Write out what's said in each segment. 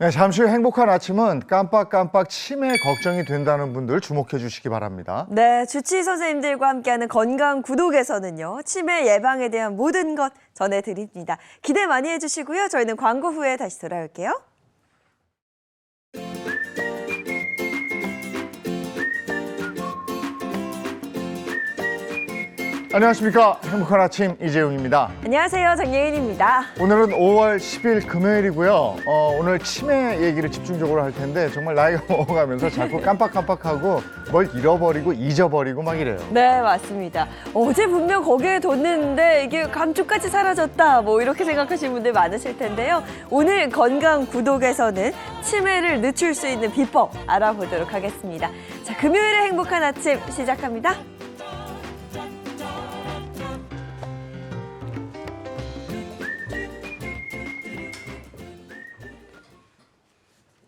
네, 잠시 후 행복한 아침은 깜빡깜빡 치매 걱정이 된다는 분들 주목해 주시기 바랍니다. 네, 주치의 선생님들과 함께하는 건강 구독에서는요, 치매 예방에 대한 모든 것 전해드립니다. 기대 많이 해주시고요. 저희는 광고 후에 다시 돌아올게요. 안녕하십니까. 행복한 아침 이재용입니다. 안녕하세요, 정예인입니다. 오늘은 5월 10일 금요일이고요. 오늘 치매 얘기를 집중적으로 할 텐데 정말 나이가 먹어가면서 자꾸 깜빡깜빡하고 뭘 잃어버리고 잊어버리고 막 이래요. 네, 맞습니다. 어제 분명 거기에 뒀는데 이게 감쪽같이 사라졌다, 뭐 이렇게 생각하시는 분들 많으실 텐데요. 오늘 건강 구독에서는 치매를 늦출 수 있는 비법 알아보도록 하겠습니다. 자, 금요일의 행복한 아침 시작합니다.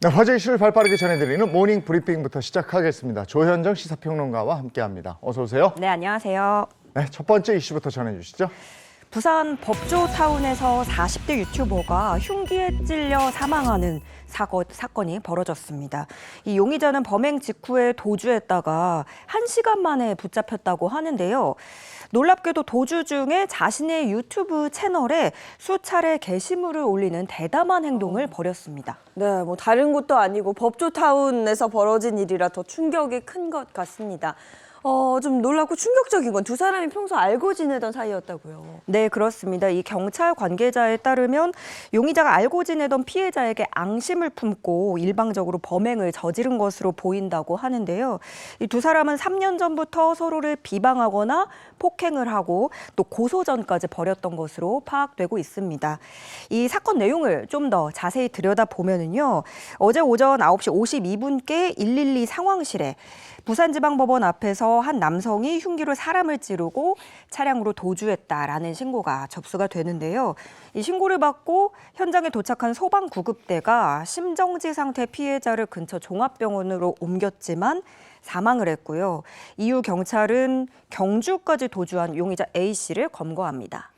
네, 화제 이슈를 발빠르게 전해드리는 모닝 브리핑부터 시작하겠습니다. 조현정 시사평론가와 함께합니다. 어서 오세요. 네, 안녕하세요. 네, 첫 번째 이슈부터 전해주시죠. 부산 법조타운에서 40대 유튜버가 흉기에 찔려 사망하는 사건이 벌어졌습니다. 이 용의자는 범행 직후에 도주했다가 1시간 만에 붙잡혔다고 하는데요. 놀랍게도 도주 중에 자신의 유튜브 채널에 수차례 게시물을 올리는 대담한 행동을 벌였습니다. 네, 뭐 다른 곳도 아니고 법조타운에서 벌어진 일이라 더 충격이 큰 것 같습니다. 좀 놀랍고 충격적인 건 두 사람이 평소 알고 지내던 사이였다고요. 네, 그렇습니다. 이 경찰 관계자에 따르면 용의자가 알고 지내던 피해자에게 앙심을 품고 일방적으로 범행을 저지른 것으로 보인다고 하는데요. 이 두 사람은 3년 전부터 서로를 비방하거나 폭행을 하고 또 고소전까지 벌였던 것으로 파악되고 있습니다. 이 사건 내용을 좀 더 자세히 들여다보면은요. 어제 오전 9시 52분께 112 상황실에 부산지방법원 앞에서 한 남성이 흉기로 사람을 찌르고 차량으로 도주했다라는 신고가 접수가 되는데요. 이 신고를 받고 현장에 도착한 소방구급대가 심정지 상태 피해자를 근처 종합병원으로 옮겼지만 사망을 했고요. 이후 경찰은 경주까지 도주한 용의자 A씨를 검거합니다.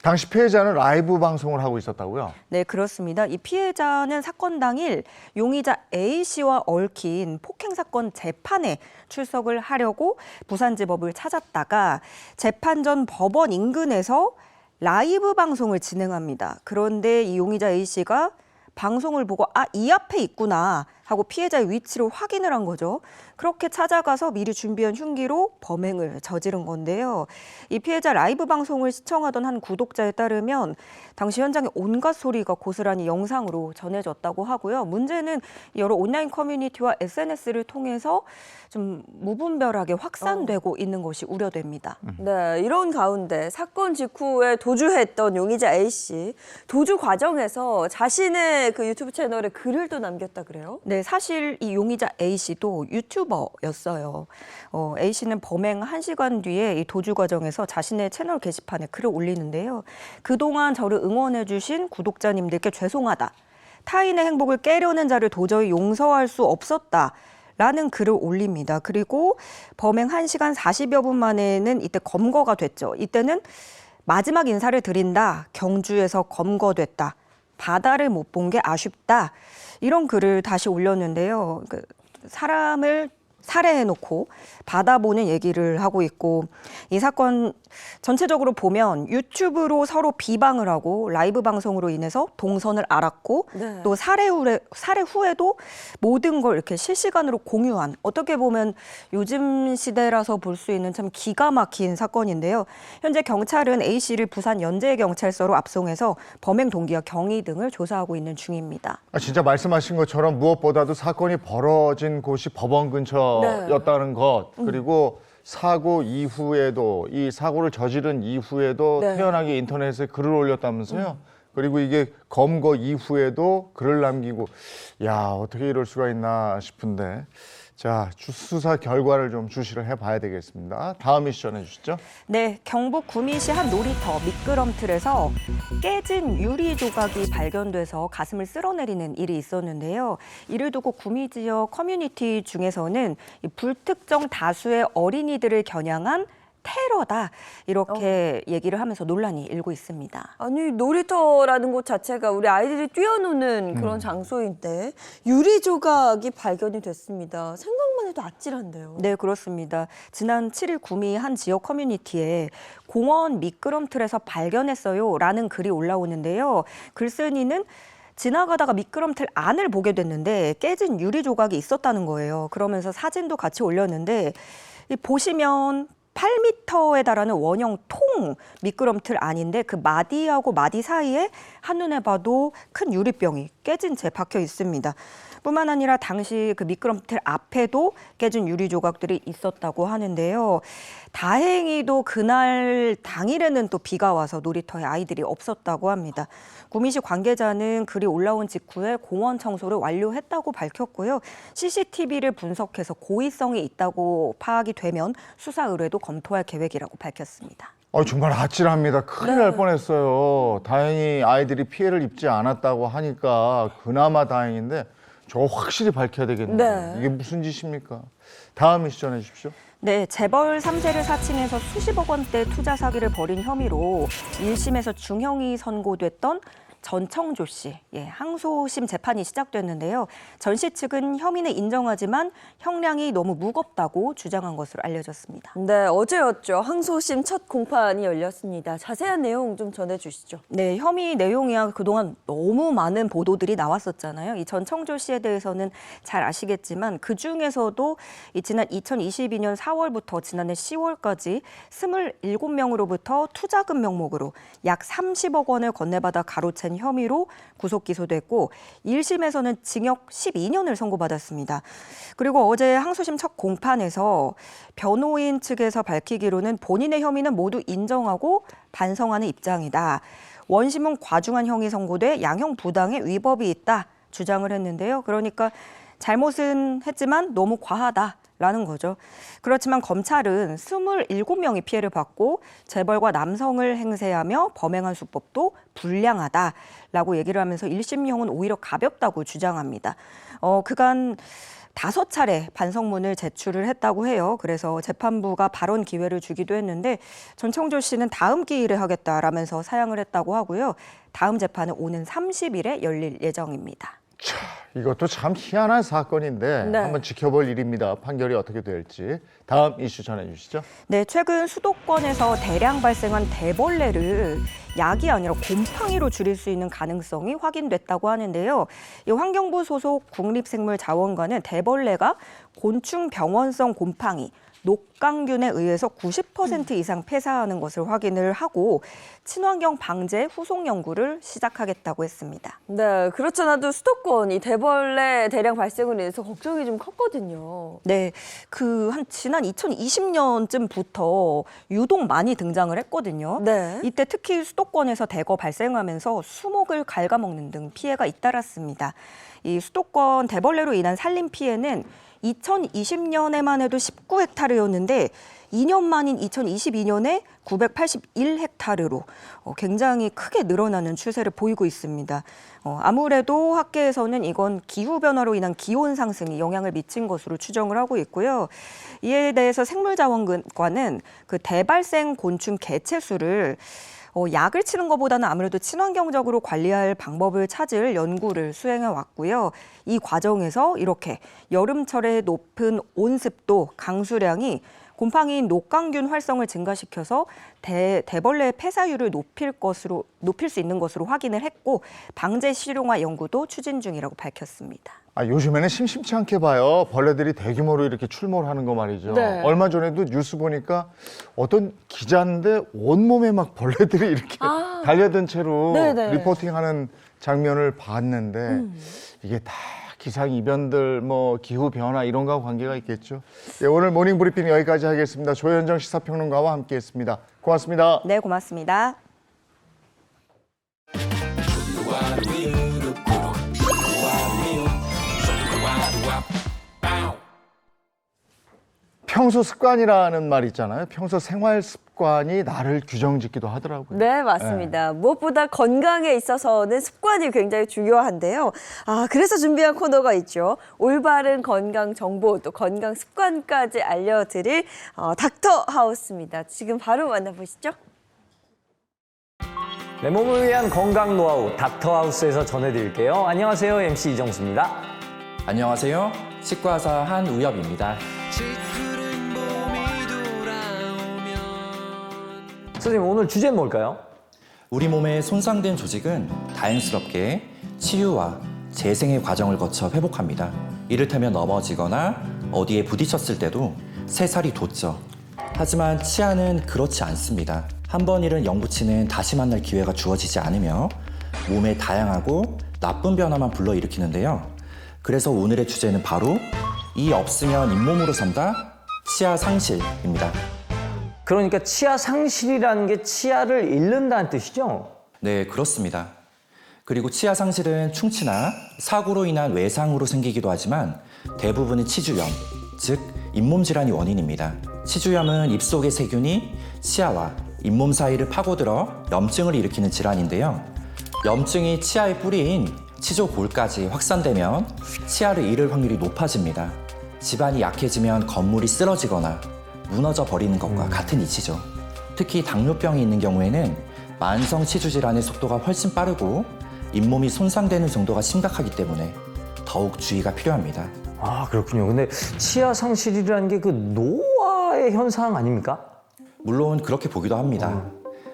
당시 피해자는 라이브 방송을 하고 있었다고요? 네, 그렇습니다. 이 피해자는 사건 당일 용의자 A씨와 얽힌 폭행 사건 재판에 출석을 하려고 부산지법을 찾았다가 재판 전 법원 인근에서 라이브 방송을 진행합니다. 그런데 이 용의자 A씨가 방송을 보고 이 앞에 있구나 하고 피해자의 위치를 확인을 한 거죠. 그렇게 찾아가서 미리 준비한 흉기로 범행을 저지른 건데요. 이 피해자 라이브 방송을 시청하던 한 구독자에 따르면 당시 현장에 온갖 소리가 고스란히 영상으로 전해졌다고 하고요. 문제는 여러 온라인 커뮤니티와 SNS를 통해서 좀 무분별하게 확산되고 있는 것이 우려됩니다. 네, 이런 가운데 사건 직후에 도주했던 용의자 A씨, 도주 과정에서 자신의 그 유튜브 채널에 글을 또 남겼다 그래요? 네, 사실 이 용의자 A씨도 유튜버였어요. A씨는 범행 1시간 뒤에 이 도주 과정에서 자신의 채널 게시판에 글을 올리는데요. 그동안 저를 응원해주신 구독자님들께 죄송하다. 타인의 행복을 깨려는 자를 도저히 용서할 수 없었다. 라는 글을 올립니다. 그리고 범행 1시간 40여 분 만에는 이때 검거가 됐죠. 이때는 마지막 인사를 드린다. 경주에서 검거됐다. 바다를 못 본 게 아쉽다. 이런 글을 다시 올렸는데요. 사람을 살해해놓고 바다 보는 얘기를 하고 있고 이 사건 전체적으로 보면 유튜브로 서로 비방을 하고 라이브 방송으로 인해서 동선을 알았고 네. 또 살해 후에도 모든 걸 이렇게 실시간으로 공유한 어떻게 보면 요즘 시대라서 볼 수 있는 참 기가 막힌 사건인데요. 현재 경찰은 A씨를 부산 연제경찰서로 압송해서 범행 동기와 경위 등을 조사하고 있는 중입니다. 진짜 말씀하신 것처럼 무엇보다도 사건이 벌어진 곳이 법원 근처였다는 것, 그리고 사고 이후에도 이 사고를 저지른 이후에도 네. 태연하게 인터넷에 글을 올렸다면서요. 그리고 이게 검거 이후에도 글을 남기고, 야, 어떻게 이럴 수가 있나 싶은데, 자, 수사 결과를 좀 주시를 해봐야 되겠습니다. 다음 이슈 전해주시죠. 네, 경북 구미시 한 놀이터 미끄럼틀에서 깨진 유리 조각이 발견돼서 가슴을 쓸어내리는 일이 있었는데요. 이를 두고 구미 지역 커뮤니티 중에서는 이 불특정 다수의 어린이들을 겨냥한 테러다 이렇게 얘기를 하면서 논란이 일고 있습니다. 아니 놀이터라는 곳 자체가 우리 아이들이 뛰어노는 그런 장소인데 유리 조각이 발견이 됐습니다. 생각만 해도 아찔한데요. 네, 그렇습니다. 지난 7일 구미 한 지역 커뮤니티에 공원 미끄럼틀에서 발견했어요라는 글이 올라오는데요. 글쓴이는 지나가다가 미끄럼틀 안을 보게 됐는데 깨진 유리 조각이 있었다는 거예요. 그러면서 사진도 같이 올렸는데 보시면 8m에 달하는 원형 통 미끄럼틀 안인데 그 마디하고 마디 사이에 한눈에 봐도 큰 유리병이 깨진 채 박혀 있습니다. 뿐만 아니라 당시 그 미끄럼틀 앞에도 깨진 유리 조각들이 있었다고 하는데요. 다행히도 그날 당일에는 또 비가 와서 놀이터에 아이들이 없었다고 합니다. 구미시 관계자는 글이 올라온 직후에 공원 청소를 완료했다고 밝혔고요. CCTV를 분석해서 고의성이 있다고 파악이 되면 수사 의뢰도 검토할 계획이라고 밝혔습니다. 정말 아찔합니다. 큰일 날 뻔했어요. 다행히 아이들이 피해를 입지 않았다고 하니까 그나마 다행인데 저거 확실히 밝혀야 되겠네요. 네. 이게 무슨 짓입니까? 다음 이슈 전해 주십시오. 네, 재벌 3세를 사칭해서 수십억 원대 투자 사기를 벌인 혐의로 1심에서 중형이 선고됐던 전청조 씨, 항소심 재판이 시작됐는데요. 전 씨 측은 혐의는 인정하지만 형량이 너무 무겁다고 주장한 것으로 알려졌습니다. 네, 어제였죠. 항소심 첫 공판이 열렸습니다. 자세한 내용 좀 전해주시죠. 네, 혐의 내용이야 그동안 너무 많은 보도들이 나왔었잖아요. 이 전청조 씨에 대해서는 잘 아시겠지만 그중에서도 지난 2022년 4월부터 지난해 10월까지 27명으로부터 투자금 명목으로 약 30억 원을 건네받아 가로챈 혐의로 구속 기소됐고 1심에서는 징역 12년을 선고받았습니다. 그리고 어제 항소심 첫 공판에서 변호인 측에서 밝히기로는 본인의 혐의는 모두 인정하고 반성하는 입장이다. 원심은 과중한 형이 선고돼 양형 부당에 위법이 있다 주장을 했는데요. 그러니까 잘못은 했지만 너무 과하다라는 거죠. 그렇지만 검찰은 27명이 피해를 받고 재벌과 남성을 행세하며 범행한 수법도 불량하다라고 얘기를 하면서 1심형은 오히려 가볍다고 주장합니다. 그간 5차례 반성문을 제출을 했다고 해요. 그래서 재판부가 발언 기회를 주기도 했는데 전청조 씨는 다음 기일에 하겠다라면서 사양을 했다고 하고요. 다음 재판은 오는 30일에 열릴 예정입니다. 자, 이것도 참 희한한 사건인데 네. 한번 지켜볼 일입니다. 판결이 어떻게 될지. 다음 이슈 전해 주시죠. 네, 최근 수도권에서 대량 발생한 대벌레를 약이 아니라 곰팡이로 줄일 수 있는 가능성이 확인됐다고 하는데요. 이 환경부 소속 국립생물자원관은 대벌레가 곤충 병원성 곰팡이, 녹강균에 의해서 90% 이상 폐사하는 것을 확인을 하고 친환경 방제 후속 연구를 시작하겠다고 했습니다. 네, 그렇잖아도 수도권 이 대벌레 대량 발생으로 인해서 걱정이 좀 컸거든요. 네, 지난 2020년쯤부터 유독 많이 등장을 했거든요. 네. 이때 특히 수도권에서 대거 발생하면서 수목을 갉아먹는 등 피해가 잇따랐습니다. 이 수도권 대벌레로 인한 산림 피해는 2020년에만 해도 19헥타르였는데 2년 만인 2022년에 981헥타르로 굉장히 크게 늘어나는 추세를 보이고 있습니다. 아무래도 학계에서는 이건 기후변화로 인한 기온 상승이 영향을 미친 것으로 추정을 하고 있고요. 이에 대해서 생물자원관은 그 대발생 곤충 개체수를 약을 치는 것보다는 아무래도 친환경적으로 관리할 방법을 찾을 연구를 수행해 왔고요. 이 과정에서 이렇게 여름철에 높은 온습도, 강수량이 곰팡이인 녹강균 활성을 증가시켜서 대벌레의 폐사율을 높일 수 있는 것으로 확인을 했고 방제 실용화 연구도 추진 중이라고 밝혔습니다. 요즘에는 심심치 않게 봐요. 벌레들이 대규모로 이렇게 출몰하는 거 말이죠. 네. 얼마 전에도 뉴스 보니까 어떤 기자인데 온몸에 막 벌레들이 이렇게 달려든 채로 네네. 리포팅하는 장면을 봤는데 이게 다 기상이변들, 기후변화 이런 거와 관계가 있겠죠. 예, 오늘 모닝브리핑 여기까지 하겠습니다. 조현정 시사평론가와 함께했습니다. 고맙습니다. 네, 고맙습니다. 평소 습관이라는 말 있잖아요. 평소 생활 습관이 나를 규정짓기도 하더라고요. 네, 맞습니다. 무엇보다 건강에 있어서는 습관이 굉장히 중요한데요. 그래서 준비한 코너가 있죠. 올바른 건강 정보, 또 건강 습관까지 알려드릴 닥터 하우스입니다. 지금 바로 만나보시죠. 내 몸을 위한 건강 노하우 닥터하우스에서 전해드릴게요. 안녕하세요. MC 이정수입니다. 안녕하세요. 치과의사 한우엽입니다. 선생님, 오늘 주제는 뭘까요? 우리 몸의 손상된 조직은 다행스럽게 치유와 재생의 과정을 거쳐 회복합니다. 이를테면 넘어지거나 어디에 부딪혔을 때도 새살이 돋죠. 하지만 치아는 그렇지 않습니다. 한 번 잃은 영구치는 다시 만날 기회가 주어지지 않으며 몸에 다양하고 나쁜 변화만 불러일으키는데요. 그래서 오늘의 주제는 바로 이 없으면 잇몸으로 산다, 치아 상실입니다. 그러니까 치아 상실이라는 게 치아를 잃는다는 뜻이죠? 네, 그렇습니다. 그리고 치아 상실은 충치나 사고로 인한 외상으로 생기기도 하지만 대부분은 치주염, 즉 잇몸 질환이 원인입니다. 치주염은 입속의 세균이 치아와 잇몸 사이를 파고들어 염증을 일으키는 질환인데요. 염증이 치아의 뿌리인 치조골까지 확산되면 치아를 잃을 확률이 높아집니다. 집안이 약해지면 건물이 쓰러지거나 무너져 버리는 것과 같은 이치죠. 특히 당뇨병이 있는 경우에는 만성 치주 질환의 속도가 훨씬 빠르고 잇몸이 손상되는 정도가 심각하기 때문에 더욱 주의가 필요합니다. 그렇군요. 근데 치아 상실이라는 게 그 노화의 현상 아닙니까? 물론 그렇게 보기도 합니다.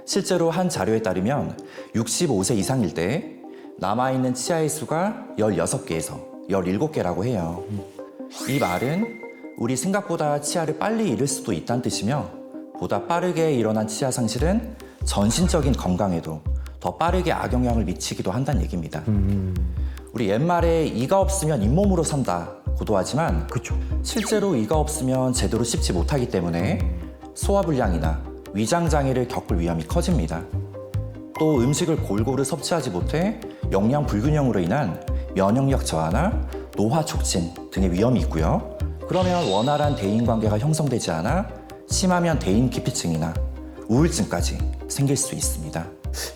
실제로 한 자료에 따르면 65세 이상일 때 남아있는 치아의 수가 16개에서 17개라고 해요. 이 말은 우리 생각보다 치아를 빨리 잃을 수도 있다는 뜻이며 보다 빠르게 일어난 치아 상실은 전신적인 건강에도 더 빠르게 악영향을 미치기도 한다는 얘기입니다. 우리 옛말에 이가 없으면 잇몸으로 산다고도 하지만 그렇죠. 실제로 이가 없으면 제대로 씹지 못하기 때문에 소화불량이나 위장장애를 겪을 위험이 커집니다. 또 음식을 골고루 섭취하지 못해 영양 불균형으로 인한 면역력 저하나 노화 촉진 등의 위험이 있고요. 그러면 원활한 대인관계가 형성되지 않아 심하면 대인기피증이나 우울증까지 생길 수 있습니다.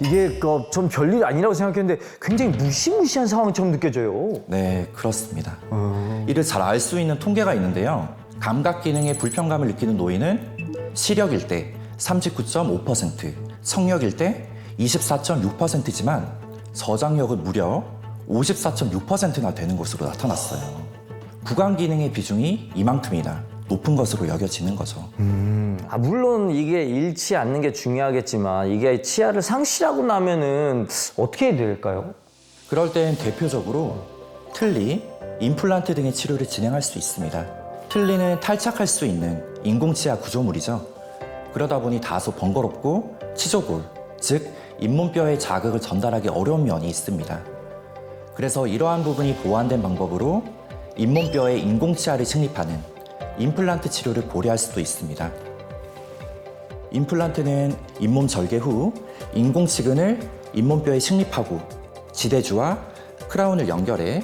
이게 좀 별일 아니라고 생각했는데 굉장히 무시무시한 상황처럼 느껴져요. 네, 그렇습니다. 이를 잘 알 수 있는 통계가 있는데요. 감각 기능에 불편감을 느끼는 노인은 시력일 때 39.5%, 청력일 때 24.6%지만 저장력은 무려 54.6%나 되는 것으로 나타났어요. 구강 기능의 비중이 이만큼이나 높은 것으로 여겨지는 거죠. 물론 이게 잃지 않는 게 중요하겠지만 이게 치아를 상실하고 나면은 어떻게 해야 될까요? 그럴 땐 대표적으로 틀니, 임플란트 등의 치료를 진행할 수 있습니다. 틀니는 탈착할 수 있는 인공치아 구조물이죠. 그러다 보니 다소 번거롭고 치조골, 즉 잇몸뼈에 자극을 전달하기 어려운 면이 있습니다. 그래서 이러한 부분이 보완된 방법으로 잇몸뼈에 인공치아를 식립하는 임플란트 치료를 고려할 수도 있습니다. 임플란트는 잇몸 절개 후 인공치근을 잇몸뼈에 식립하고 지대주와 크라운을 연결해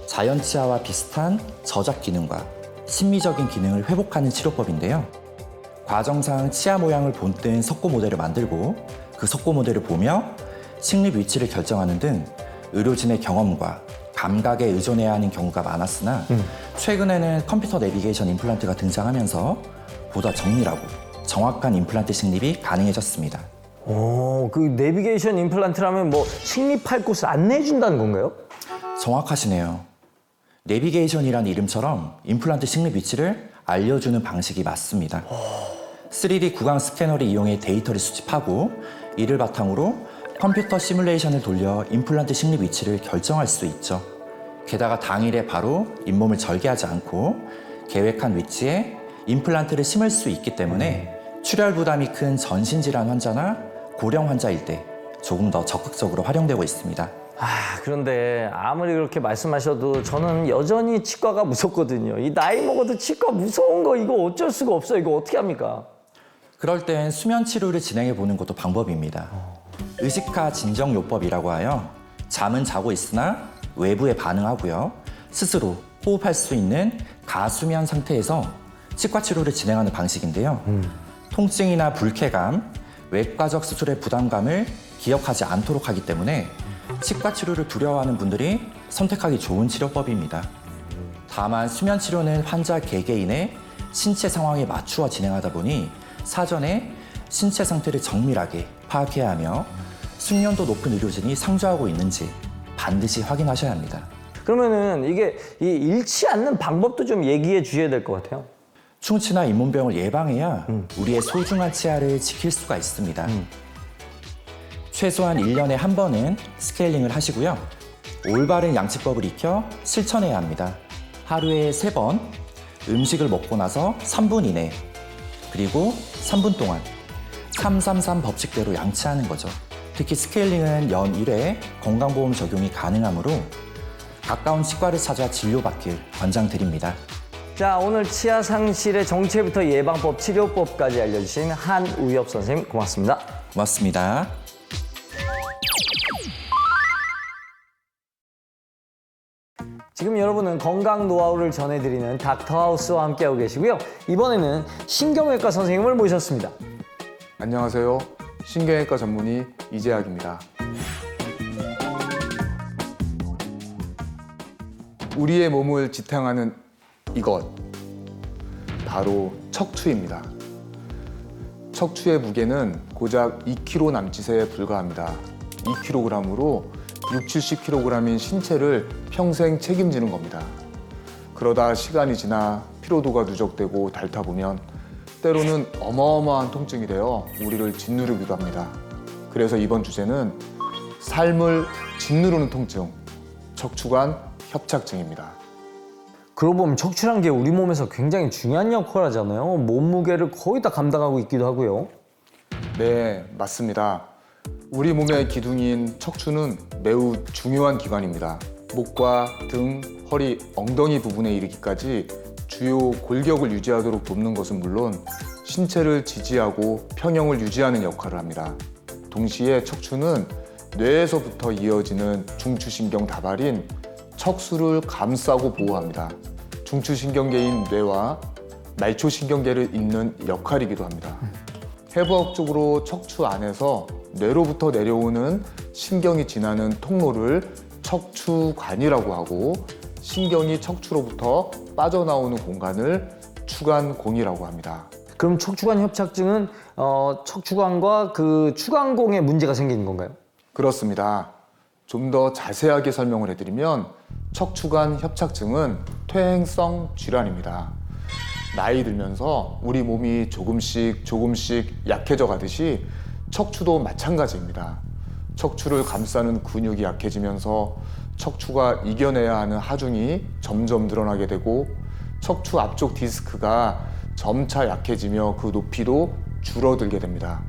자연 치아와 비슷한 저작 기능과 심미적인 기능을 회복하는 치료법인데요. 과정상 치아 모양을 본뜬 석고 모델을 만들고 그 석고 모델을 보며 식립 위치를 결정하는 등 의료진의 경험과 감각에 의존해야 하는 경우가 많았으나 최근에는 컴퓨터 내비게이션 임플란트가 등장하면서 보다 정밀하고 정확한 임플란트 식립이 가능해졌습니다. 그 내비게이션 임플란트라면 뭐 식립할 곳을 안내해 준다는 건가요? 정확하시네요. 내비게이션이란 이름처럼 임플란트 식립 위치를 알려주는 방식이 맞습니다. 3D 구강 스캐너를 이용해 데이터를 수집하고 이를 바탕으로 컴퓨터 시뮬레이션을 돌려 임플란트 식립 위치를 결정할 수 있죠. 게다가 당일에 바로 잇몸을 절개하지 않고 계획한 위치에 임플란트를 심을 수 있기 때문에 출혈 부담이 큰 전신질환 환자나 고령 환자일 때 조금 더 적극적으로 활용되고 있습니다. 그런데 아무리 그렇게 말씀하셔도 저는 여전히 치과가 무섭거든요. 이 나이 먹어도 치과 무서운 거 이거 어쩔 수가 없어요. 이거 어떻게 합니까? 그럴 땐 수면 치료를 진행해 보는 것도 방법입니다. 의식하 진정요법이라고 하여 잠은 자고 있으나 외부에 반응하고요. 스스로 호흡할 수 있는 가수면 상태에서 치과 치료를 진행하는 방식인데요. 통증이나 불쾌감, 외과적 수술의 부담감을 기억하지 않도록 하기 때문에 치과 치료를 두려워하는 분들이 선택하기 좋은 치료법입니다. 다만 수면 치료는 환자 개개인의 신체 상황에 맞추어 진행하다 보니 사전에 신체 상태를 정밀하게 파악해야 하며 숙련도 높은 의료진이 상주하고 있는지 반드시 확인하셔야 합니다. 그러면은 이게 이 잃지 않는 방법도 좀 얘기해 주셔야 될 것 같아요. 충치나 잇몸병을 예방해야 우리의 소중한 치아를 지킬 수가 있습니다. 최소한 1년에 한 번은 스케일링을 하시고요. 올바른 양치법을 익혀 실천해야 합니다. 하루에 3번, 음식을 먹고 나서 3분 이내, 그리고 3분 동안 333 법칙대로 양치하는 거죠. 특히 스케일링은 연 1회 건강보험 적용이 가능하므로 가까운 치과를 찾아 진료받길 권장드립니다. 자, 오늘 치아 상실의 정체부터 예방법, 치료법까지 알려주신 한우엽 선생님 고맙습니다. 고맙습니다. 지금 여러분은 건강 노하우를 전해드리는 닥터하우스와 함께하고 계시고요. 이번에는 신경외과 선생님을 모셨습니다. 안녕하세요. 신경외과 전문의 이재학입니다. 우리의 몸을 지탱하는 이것, 바로 척추입니다. 척추의 무게는 고작 2kg 남짓에 불과합니다. 2kg으로 60-70kg인 신체를 평생 책임지는 겁니다. 그러다 시간이 지나 피로도가 누적되고 닳다 보면 때로는 어마어마한 통증이 되어 우리를 짓누르기도 합니다. 그래서 이번 주제는 삶을 짓누르는 통증, 척추관 협착증입니다. 그러고 보면 척추란 게 우리 몸에서 굉장히 중요한 역할을 하잖아요. 몸무게를 거의 다 감당하고 있기도 하고요. 네, 맞습니다. 우리 몸의 기둥인 척추는 매우 중요한 기관입니다. 목과 등, 허리, 엉덩이 부분에 이르기까지 주요 골격을 유지하도록 돕는 것은 물론 신체를 지지하고 평형을 유지하는 역할을 합니다. 동시에 척추는 뇌에서부터 이어지는 중추신경 다발인 척수를 감싸고 보호합니다. 중추신경계인 뇌와 말초신경계를 잇는 역할이기도 합니다. 해부학적으로 척추 안에서 뇌로부터 내려오는 신경이 지나는 통로를 척추관이라고 하고 신경이 척추로부터 빠져나오는 공간을 추간공이라고 합니다. 그럼 척추관 협착증은 척추관과 그 추간공에 문제가 생기는 건가요? 그렇습니다. 좀 더 자세하게 설명을 해드리면 척추관 협착증은 퇴행성 질환입니다. 나이 들면서 우리 몸이 조금씩 약해져 가듯이 척추도 마찬가지입니다. 척추를 감싸는 근육이 약해지면서 척추가 이겨내야 하는 하중이 점점 늘어나게 되고 척추 앞쪽 디스크가 점차 약해지며 그 높이도 줄어들게 됩니다.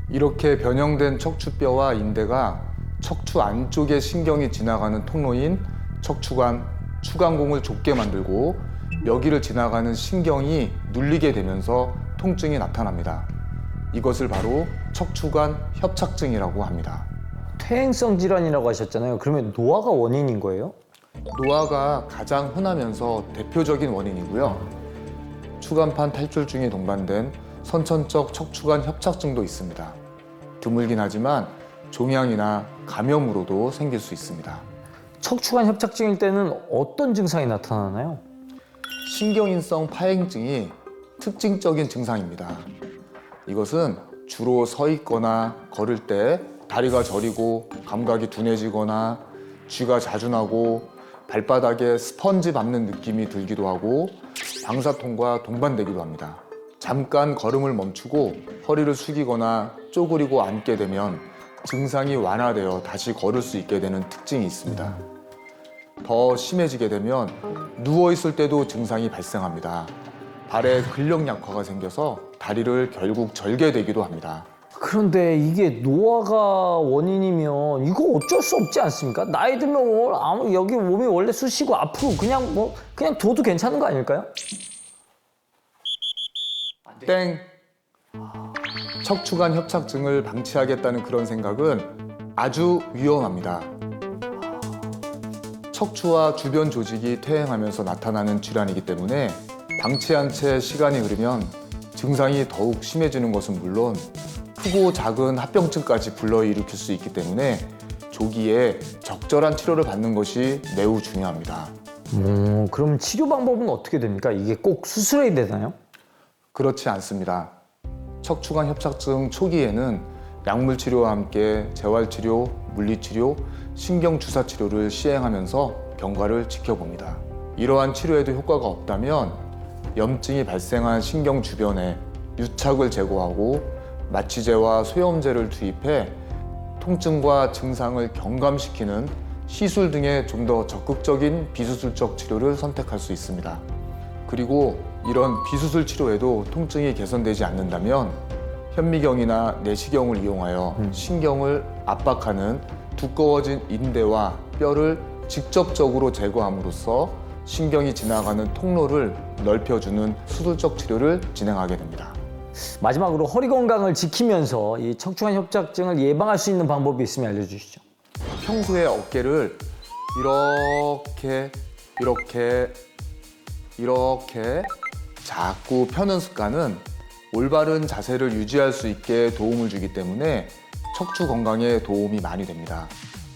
이렇게 변형된 척추뼈와 인대가 척추 안쪽에 신경이 지나가는 통로인 척추관, 추간공을 좁게 만들고 여기를 지나가는 신경이 눌리게 되면서 통증이 나타납니다. 이것을 바로 척추관 협착증이라고 합니다. 퇴행성 질환이라고 하셨잖아요. 그러면 노화가 원인인 거예요? 노화가 가장 흔하면서 대표적인 원인이고요. 추간판 탈출증이 동반된 선천적 척추관 협착증도 있습니다. 드물긴 하지만 종양이나 감염으로도 생길 수 있습니다. 척추관 협착증일 때는 어떤 증상이 나타나나요? 신경인성 파행증이 특징적인 증상입니다. 이것은 주로 서 있거나 걸을 때 다리가 저리고 감각이 둔해지거나 쥐가 자주 나고 발바닥에 스펀지 밟는 느낌이 들기도 하고 방사통과 동반되기도 합니다. 잠깐 걸음을 멈추고 허리를 숙이거나 쪼그리고 앉게 되면 증상이 완화되어 다시 걸을 수 있게 되는 특징이 있습니다. 더 심해지게 되면 누워있을 때도 증상이 발생합니다. 발에 근력 약화가 생겨서 다리를 결국 절게 되기도 합니다. 그런데 이게 노화가 원인이면 이거 어쩔 수 없지 않습니까? 나이 들면 여기 몸이 원래 쑤시고 앞으로 그냥 둬도 괜찮은 거 아닐까요? 땡! 척추관 협착증을 방치하겠다는 그런 생각은 아주 위험합니다. 척추와 주변 조직이 퇴행하면서 나타나는 질환이기 때문에 방치한 채 시간이 흐르면 증상이 더욱 심해지는 것은 물론 크고 작은 합병증까지 불러일으킬 수 있기 때문에 조기에 적절한 치료를 받는 것이 매우 중요합니다. 그럼 치료 방법은 어떻게 됩니까? 이게 꼭 수술해야 되나요? 그렇지 않습니다. 척추관 협착증 초기에는 약물 치료와 함께 재활치료, 물리치료, 신경주사 치료를 시행하면서 경과를 지켜봅니다. 이러한 치료에도 효과가 없다면 염증이 발생한 신경 주변에 유착을 제거하고 마취제와 소염제를 투입해 통증과 증상을 경감시키는 시술 등의 좀 더 적극적인 비수술적 치료를 선택할 수 있습니다. 그리고 이런 비수술 치료에도 통증이 개선되지 않는다면 현미경이나 내시경을 이용하여 신경을 압박하는 두꺼워진 인대와 뼈를 직접적으로 제거함으로써 신경이 지나가는 통로를 넓혀주는 수술적 치료를 진행하게 됩니다. 마지막으로 허리 건강을 지키면서 이 척추관 협착증을 예방할 수 있는 방법이 있으면 알려주시죠. 평소에 어깨를 이렇게 자꾸 펴는 습관은 올바른 자세를 유지할 수 있게 도움을 주기 때문에 척추 건강에 도움이 많이 됩니다.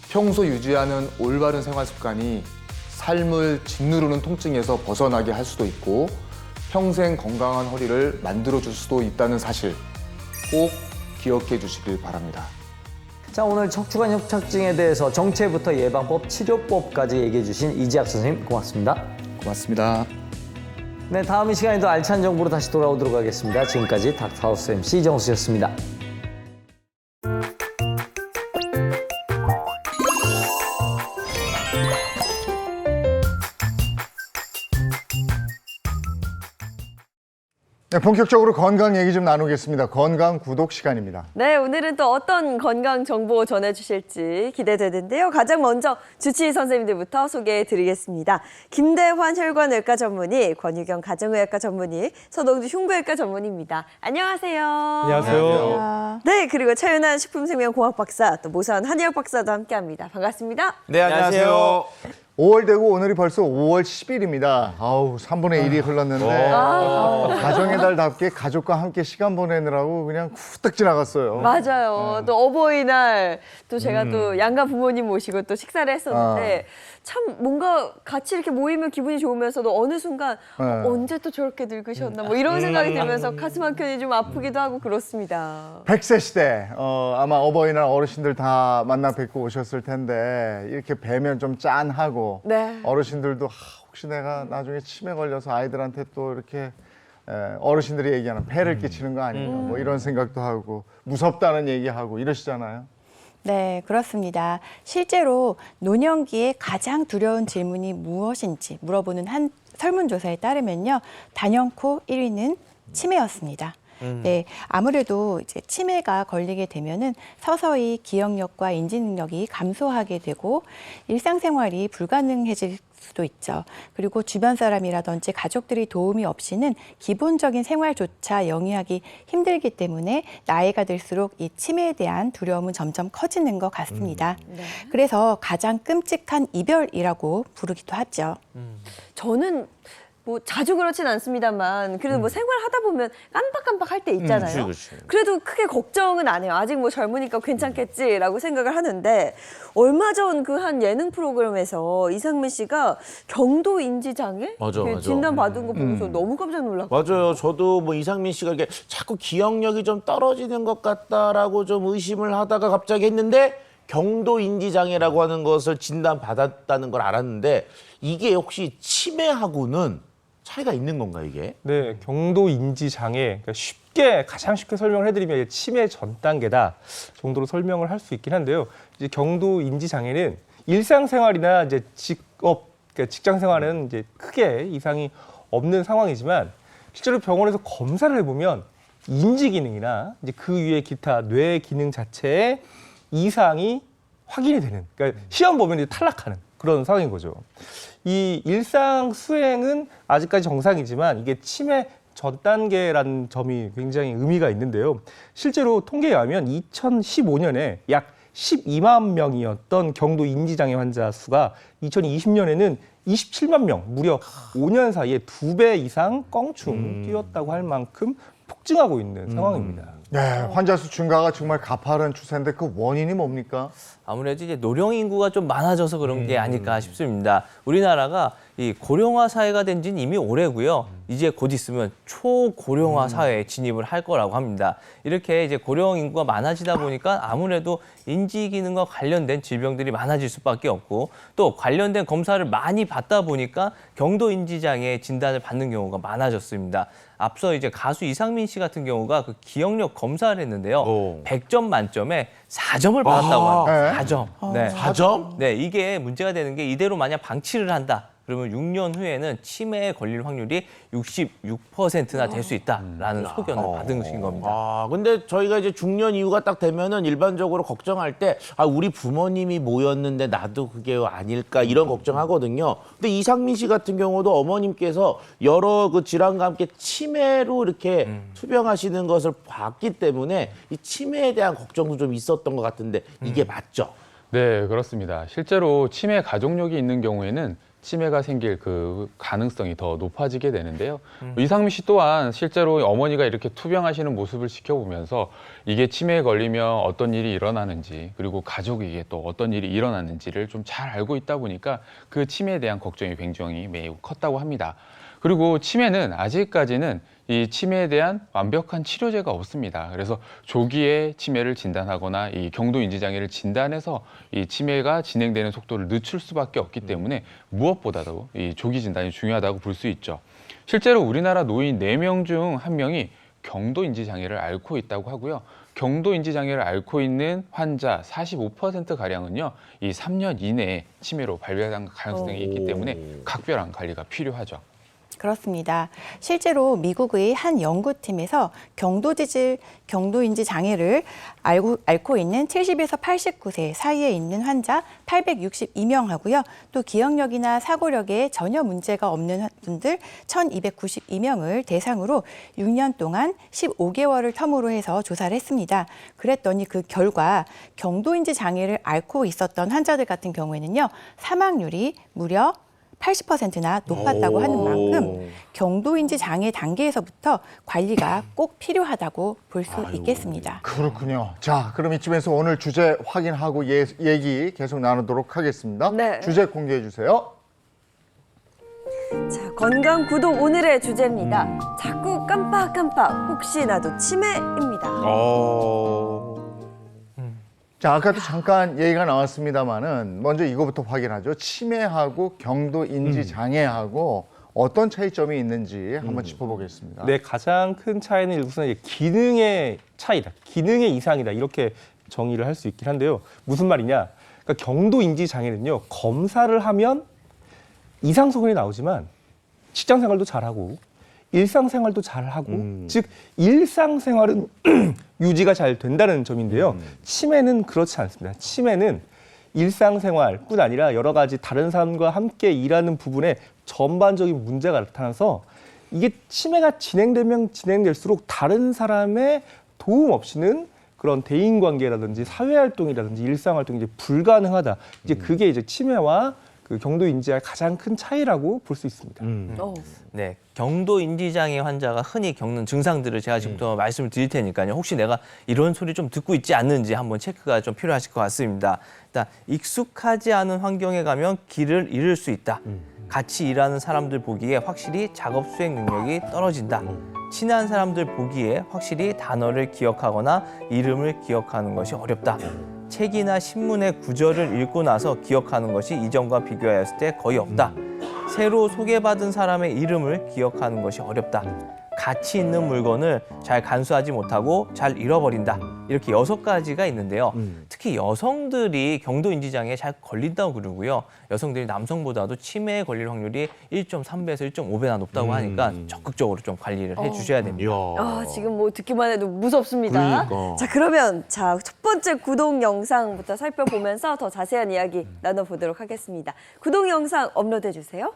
평소 유지하는 올바른 생활 습관이 삶을 짓누르는 통증에서 벗어나게 할 수도 있고 평생 건강한 허리를 만들어줄 수도 있다는 사실 꼭 기억해 주시길 바랍니다. 자, 오늘 척추관 협착증에 대해서 정체부터 예방법, 치료법까지 얘기해 주신 이지학 선생님 고맙습니다. 고맙습니다. 네, 다음 이 시간에도 알찬 정보로 다시 돌아오도록 하겠습니다. 지금까지 닥터하우스 MC 정수였습니다. 네, 본격적으로 건강 얘기 좀 나누겠습니다. 건강 구독 시간입니다. 네, 오늘은 또 어떤 건강 정보 전해주실지 기대되는데요. 가장 먼저 주치의 선생님들부터 소개해드리겠습니다. 김대환 혈관외과 전문의, 권유경 가정의학과 전문의, 서동주 흉부외과 전문의입니다. 안녕하세요. 안녕하세요. 네, 그리고 차윤환 식품생명공학 박사, 또 모사원 한의학 박사도 함께합니다. 반갑습니다. 네, 안녕하세요. 5월 되고 오늘이 벌써 5월 10일입니다. 아우, 3분의 1이 흘렀는데 가정의 달답게 가족과 함께 시간 보내느라고 그냥 후딱 지나갔어요. 맞아요. 또 어버이날, 또 제가 또 양가 부모님 모시고 또 식사를 했었는데 참 뭔가 같이 이렇게 모이면 기분이 좋으면서도 어느 순간 언제 또 저렇게 늙으셨나 뭐 이런 생각이 들면서 가슴 한켠이 좀 아프기도 하고 그렇습니다. 100세 시대, 아마 어버이날 어르신들 다 만나 뵙고 오셨을 텐데 이렇게 뵈면 좀 짠하고 네. 어르신들도 혹시 내가 나중에 치매 걸려서 아이들한테 또 이렇게 어르신들이 얘기하는 폐를 끼치는 거 아닌가 뭐 이런 생각도 하고 무섭다는 얘기하고 이러시잖아요. 네, 그렇습니다. 실제로 노년기에 가장 두려운 질문이 무엇인지 물어보는 한 설문조사에 따르면요. 단연코 1위는 치매였습니다. 네, 아무래도 이제 치매가 걸리게 되면은 서서히 기억력과 인지 능력이 감소하게 되고 일상생활이 불가능해질 수도 있죠. 그리고 주변 사람이라든지 가족들이 도움이 없이는 기본적인 생활조차 영위하기 힘들기 때문에 나이가 들수록 이 치매에 대한 두려움은 점점 커지는 것 같습니다. 네. 그래서 가장 끔찍한 이별이라고 부르기도 하죠. 저는 뭐 자주 그렇진 않습니다만 그래도 뭐 생활하다 보면 깜빡깜빡 할 때 있잖아요. 그래도 크게 걱정은 안 해요. 아직 뭐 젊으니까 괜찮겠지라고 생각을 하는데 얼마 전 그 한 예능 프로그램에서 이상민 씨가 경도 인지 장애 맞아. 진단 받은 거 보고서 너무 깜짝 놀랐거든요. 맞아요. 저도 뭐 이상민 씨가 이렇게 자꾸 기억력이 좀 떨어지는 것 같다라고 좀 의심을 하다가 갑자기 했는데 경도 인지 장애라고 하는 것을 진단 받았다는 걸 알았는데 이게 혹시 치매하고는 차이가 있는 건가 이게? 네, 경도 인지 장애. 그러니까 가장 쉽게 설명을 해드리면 이제 치매 전 단계다 정도로 설명을 할 수 있긴 한데요. 이제 경도 인지 장애는 일상생활이나 이제 그러니까 직장 생활은 이제 크게 이상이 없는 상황이지만 실제로 병원에서 검사를 해보면 인지 기능이나 이제 그 위에 기타 뇌 기능 자체에 이상이 확인이 되는. 그러니까 시험 보면 이제 탈락하는 그런 상황인 거죠. 이 일상 수행은 아직까지 정상이지만 이게 치매 전 단계라는 점이 굉장히 의미가 있는데요. 실제로 통계에 의하면 2015년에 약 12만 명이었던 경도 인지장애 환자 수가 2020년에는 27만 명, 무려 5년 사이에 2배 이상 껑충 뛰었다고 할 만큼 폭증하고 있는 상황입니다. 네, 환자 수 증가가 정말 가파른 추세인데 그 원인이 뭡니까? 아무래도 이제 노령 인구가 좀 많아져서 그런 게 아닐까 싶습니다. 우리나라가 이 고령화 사회가 된 지는 이미 오래고요. 이제 곧 있으면 초고령화 사회에 진입을 할 거라고 합니다. 이렇게 이제 고령 인구가 많아지다 보니까 아무래도 인지 기능과 관련된 질병들이 많아질 수밖에 없고 또 관련된 검사를 많이 받다 보니까 경도 인지 장애 진단을 받는 경우가 많아졌습니다. 앞서 이제 가수 이상민 씨 같은 경우가 그 기억력 검사를 했는데요. 100점 만점에 4점을 받았다고 합니다. 4점. 네. 4점? 네, 이게 문제가 되는 게 이대로 만약 방치를 한다. 그러면 6년 후에는 치매에 걸릴 확률이 66%나 될 수 있다라는 소견을 받은 것인 겁니다. 아, 근데 저희가 이제 중년 이후가 딱 되면은 일반적으로 걱정할 때, 아, 우리 부모님이 뭐였는데 나도 그게 아닐까 이런 걱정하거든요. 근데 이상민 씨 같은 경우도 어머님께서 여러 그 질환과 함께 치매로 이렇게 투병하시는 것을 봤기 때문에 이 치매에 대한 걱정도 좀 있었던 것 같은데 이게 맞죠? 네, 그렇습니다. 실제로 치매 가족력이 있는 경우에는 치매가 생길 그 가능성이 더 높아지게 되는데요. 이상민 씨 또한 실제로 어머니가 이렇게 투병하시는 모습을 지켜보면서 이게 치매에 걸리면 어떤 일이 일어나는지 그리고 가족에게 또 어떤 일이 일어나는지를 좀 잘 알고 있다 보니까 그 치매에 대한 걱정이 굉장히 매우 컸다고 합니다. 그리고 치매는 아직까지는 이 치매에 대한 완벽한 치료제가 없습니다. 그래서 조기에 치매를 진단하거나 이 경도 인지 장애를 진단해서 이 치매가 진행되는 속도를 늦출 수밖에 없기 때문에 무엇보다도 이 조기 진단이 중요하다고 볼 수 있죠. 실제로 우리나라 노인 4명 중 1명이 경도 인지 장애를 앓고 있다고 하고요. 경도 인지 장애를 앓고 있는 환자 45%가량은요. 이 3년 이내에 치매로 발병할 가능성이 있기 때문에 각별한 관리가 필요하죠. 그렇습니다. 실제로 미국의 한 연구팀에서 경도인지 장애를 앓고 있는 70에서 89세 사이에 있는 환자 862명하고요. 또 기억력이나 사고력에 전혀 문제가 없는 분들 1292명을 대상으로 6년 동안 15개월을 텀으로 해서 조사를 했습니다. 그랬더니 그 결과 경도인지 장애를 앓고 있었던 환자들 같은 경우에는요. 사망률이 무려 80%나 높았다고 하는 만큼 경도인지 장애 단계에서부터 관리가 꼭 필요하다고 볼 수 있겠습니다. 그렇군요. 자, 그럼 이쯤에서 오늘 주제 확인하고 얘기 계속 나누도록 하겠습니다. 네. 주제 공개해 주세요. 자, 건강 구독 오늘의 주제입니다. 자꾸 깜빡깜빡 혹시 나도 치매입니다. 자, 아까도 잠깐 얘기가 나왔습니다만은 먼저 이거부터 확인하죠. 치매하고 경도 인지 장애하고 어떤 차이점이 있는지 한번 짚어보겠습니다. 네, 가장 큰 차이는 우선 이제 기능의 차이다, 기능의 이상이다 이렇게 정의를 할 수 있긴 한데요. 무슨 말이냐? 그러니까 경도 인지 장애는요 검사를 하면 이상 소견이 나오지만 직장 생활도 잘하고 일상생활도 잘하고 즉 일상생활은 유지가 잘 된다는 점인데요. 치매는 그렇지 않습니다. 치매는 일상생활뿐 아니라 여러 가지 다른 사람과 함께 일하는 부분에 전반적인 문제가 나타나서 이게 치매가 진행되면 진행될수록 다른 사람의 도움 없이는 그런 대인관계라든지 사회활동이라든지 일상활동이 이제 불가능하다. 이제 그게 이제 치매와 그 경도 인지의 가장 큰 차이라고 볼 수 있습니다. 네, 경도 인지 장애 환자가 흔히 겪는 증상들을 제가 지금부터 말씀을 드릴 테니까요. 혹시 내가 이런 소리 좀 듣고 있지 않는지 한번 체크가 좀 필요하실 것 같습니다. 일단 익숙하지 않은 환경에 가면 길을 잃을 수 있다. 같이 일하는 사람들 보기에 확실히 작업 수행 능력이 떨어진다. 친한 사람들 보기에 확실히 단어를 기억하거나 이름을 기억하는 것이 어렵다. 책이나 신문의 구절을 읽고 나서 기억하는 것이 이전과 비교하였을 때 거의 없다. 새로 소개받은 사람의 이름을 기억하는 것이 어렵다. 가치 있는 물건을 잘 간수하지 못하고 잘 잃어버린다. 이렇게 6가지가 있는데요. 특히 여성들이 경도 인지 장애에 잘 걸린다고 그러고요. 여성들이 남성보다도 치매에 걸릴 확률이 1.3배에서 1.5배나 높다고 하니까 적극적으로 좀 관리를 해주셔야 됩니다. 아, 지금 뭐 듣기만 해도 무섭습니다. 그러니까. 자, 그러면 첫 번째 구독 영상부터 살펴보면서 더 자세한 이야기 나눠보도록 하겠습니다. 구독 영상 업로드해 주세요.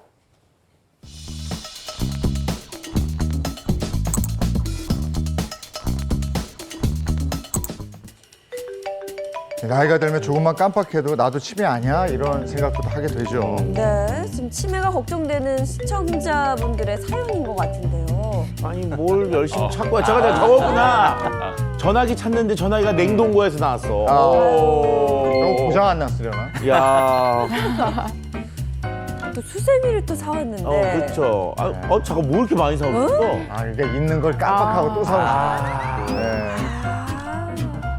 나이가 들면 조금만 깜빡해도 나도 치매 아니야? 이런 생각도 하게 되죠. 네, 지금 치매가 걱정되는 시청자분들의 사연인 것 같은데요. 아니 뭘 열심히 찾고 와. 제가 저거구나. 전화기 찾는데 전화기가 냉동고에서 나왔어. 너무 고장 안 났으려나? 야, 또 수세미를 또 사왔는데. 그렇죠. 잠깐 뭐 이렇게 많이 사오셨어? 아, 이게 있는 걸 깜빡하고 또 사오시네. 네.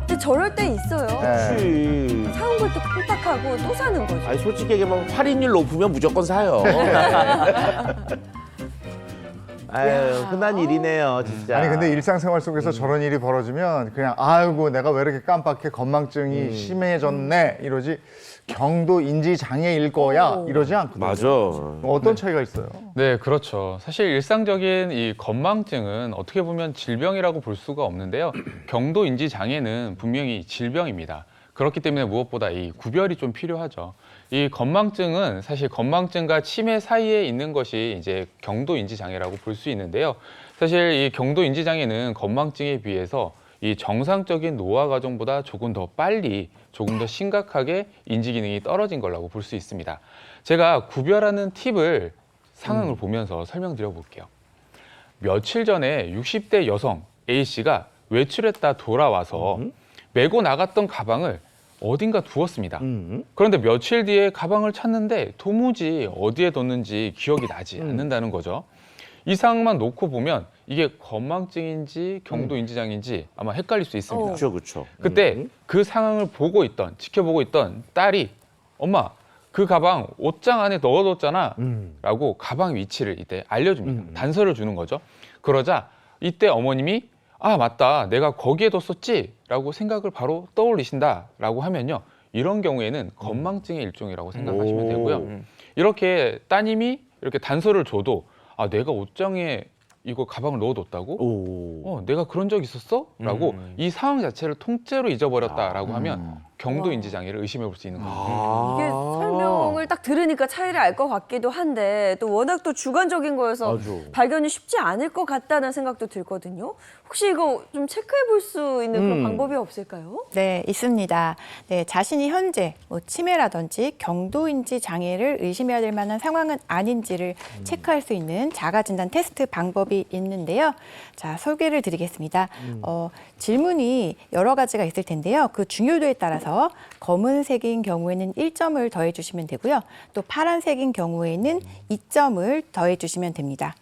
근데 저럴 때 있어요. 네. 그렇지. 사온 걸 또 깜빡하고 또 사는 거죠. 아니 솔직히 얘기하면 할인율 높으면 무조건 사요. 아유, 흔한 일이네요, 진짜. 아니 근데 일상생활 속에서 저런 일이 벌어지면 그냥 아이고 내가 왜 이렇게 깜빡해 건망증이 심해졌네 이러지 경도 인지 장애일 거야 이러지 않거든요. 맞아. 어떤 차이가 있어요? 네, 그렇죠. 사실 일상적인 이 건망증은 어떻게 보면 질병이라고 볼 수가 없는데요. 경도 인지 장애는 분명히 질병입니다. 그렇기 때문에 무엇보다 이 구별이 좀 필요하죠. 이 건망증은 사실 건망증과 치매 사이에 있는 것이 이제 경도 인지 장애라고 볼 수 있는데요. 사실 이 경도 인지 장애는 건망증에 비해서 이 정상적인 노화 과정보다 조금 더 빨리, 조금 더 심각하게 인지 기능이 떨어진 거라고 볼 수 있습니다. 제가 구별하는 팁을 상황을 보면서 설명드려 볼게요. 며칠 전에 60대 여성 A씨가 외출했다 돌아와서 메고 나갔던 가방을 어딘가 두었습니다. 그런데 며칠 뒤에 가방을 찾는데 도무지 어디에 뒀는지 기억이 나지 않는다는 거죠. 이 상황만 놓고 보면 이게 건망증인지 경도인지장애인지 아마 헷갈릴 수 있습니다. 그렇죠, 그렇죠. 그때 그 상황을 보고 있던, 지켜보고 있던 딸이 엄마, 그 가방 옷장 안에 넣어뒀잖아 라고 가방 위치를 이때 알려줍니다. 단서를 주는 거죠. 그러자 이때 어머님이 아 맞다 내가 거기에 뒀었지 라고 생각을 바로 떠올리신다 라고 하면요 이런 경우에는 건망증의 일종이라고 생각하시면 되고요 이렇게 따님이 이렇게 단서를 줘도 아 내가 옷장에 이거 가방을 넣어뒀다고? 내가 그런 적 있었어? 라고 이 상황 자체를 통째로 잊어버렸다라고 하면 경도인지장애를 의심해 볼 수 있는 거죠. 이게 설명을 딱 들으니까 차이를 알 것 같기도 한데 또 워낙 또 주관적인 거여서 맞아. 발견이 쉽지 않을 것 같다는 생각도 들거든요. 혹시 이거 좀 체크해 볼 수 있는 그런 방법이 없을까요? 네, 있습니다. 네, 자신이 현재 뭐 치매라든지 경도인지 장애를 의심해야 될 만한 상황은 아닌지를 체크할 수 있는 자가진단 테스트 방법이 있는데요. 자, 소개를 드리겠습니다. 질문이 여러 가지가 있을 텐데요. 그 중요도에 따라서 검은색인 경우에는 1점을 더해 주시면 되고요. 또 파란색인 경우에는 2점을 더해 주시면 됩니다.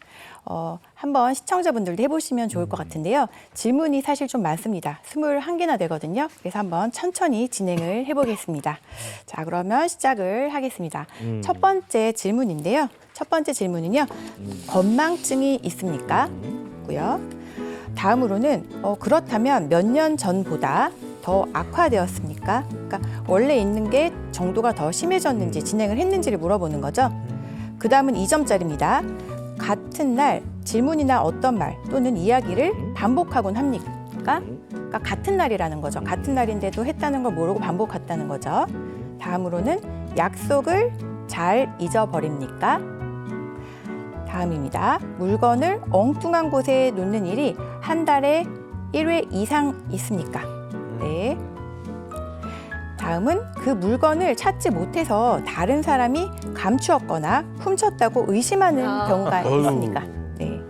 한번 시청자분들도 해보시면 좋을 것 같은데요. 질문이 사실 좀 많습니다. 21개나 되거든요. 그래서 한번 천천히 진행을 해보겠습니다. 자, 그러면 시작을 하겠습니다. 첫 번째 질문인데요. 첫 번째 질문은요. 건망증이 있습니까? 고요. 다음으로는 그렇다면 몇 년 전보다 더 악화되었습니까? 그러니까 원래 있는 게 정도가 더 심해졌는지 진행을 했는지를 물어보는 거죠. 그 다음은 2점짜리입니다. 같은 날 질문이나 어떤 말 또는 이야기를 반복하곤 합니까? 그러니까 같은 날이라는 거죠. 같은 날인데도 했다는 걸 모르고 반복했다는 거죠. 다음으로는 약속을 잘 잊어버립니까? 다음입니다. 물건을 엉뚱한 곳에 놓는 일이 한 달에 1회 이상 있습니까? 네. 다음은 그 물건을 찾지 못해서 다른 사람이 감추었거나 훔쳤다고 의심하는 경우가 있습니까? 네.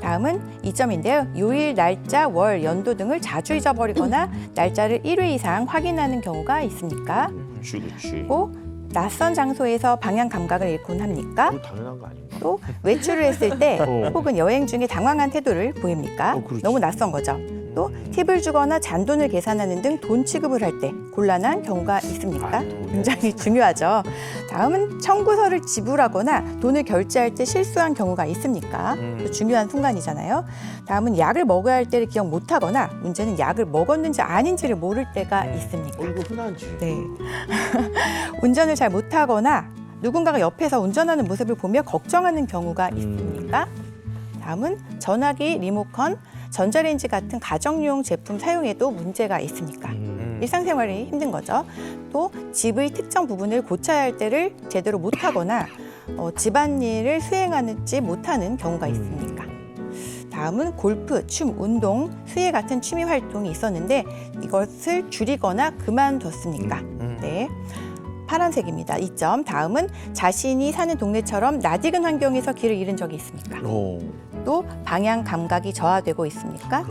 다음은 2점인데요. 요일, 날짜, 월, 연도 등을 자주 잊어버리거나 날짜를 1회 이상 확인하는 경우가 있습니까? 그렇지. 또 낯선 장소에서 방향 감각을 잃곤 합니까? 당연한 거 아닌가? 또 외출을 했을 때 혹은 여행 중에 당황한 태도를 보입니까? 그렇지. 너무 낯선 거죠. 또 팁을 주거나 잔돈을 계산하는 등 돈 취급을 할 때 곤란한 경우가 있습니까? 굉장히 중요하죠. 다음은 청구서를 지불하거나 돈을 결제할 때 실수한 경우가 있습니까? 또 중요한 순간이잖아요. 다음은 약을 먹어야 할 때를 기억 못하거나 문제는 약을 먹었는지 아닌지를 모를 때가 있습니까? 이거 흔하지. 네. 운전을 잘 못하거나 누군가가 옆에서 운전하는 모습을 보며 걱정하는 경우가 있습니까? 다음은 전화기, 리모컨, 전자레인지 같은 가정용 제품 사용에도 문제가 있습니까? 일상생활이 힘든 거죠. 또 집의 특정 부분을 고쳐야 할 때를 제대로 못하거나 집안일을 수행하지 못하는 경우가 있습니까? 다음은 골프, 춤, 운동, 수혜 같은 취미 활동이 있었는데 이것을 줄이거나 그만뒀습니까? 네. 파란색입니다. 2점. 다음은 자신이 사는 동네처럼 낯익은 환경에서 길을 잃은 적이 있습니까? 또 방향 감각이 저하되고 있습니까?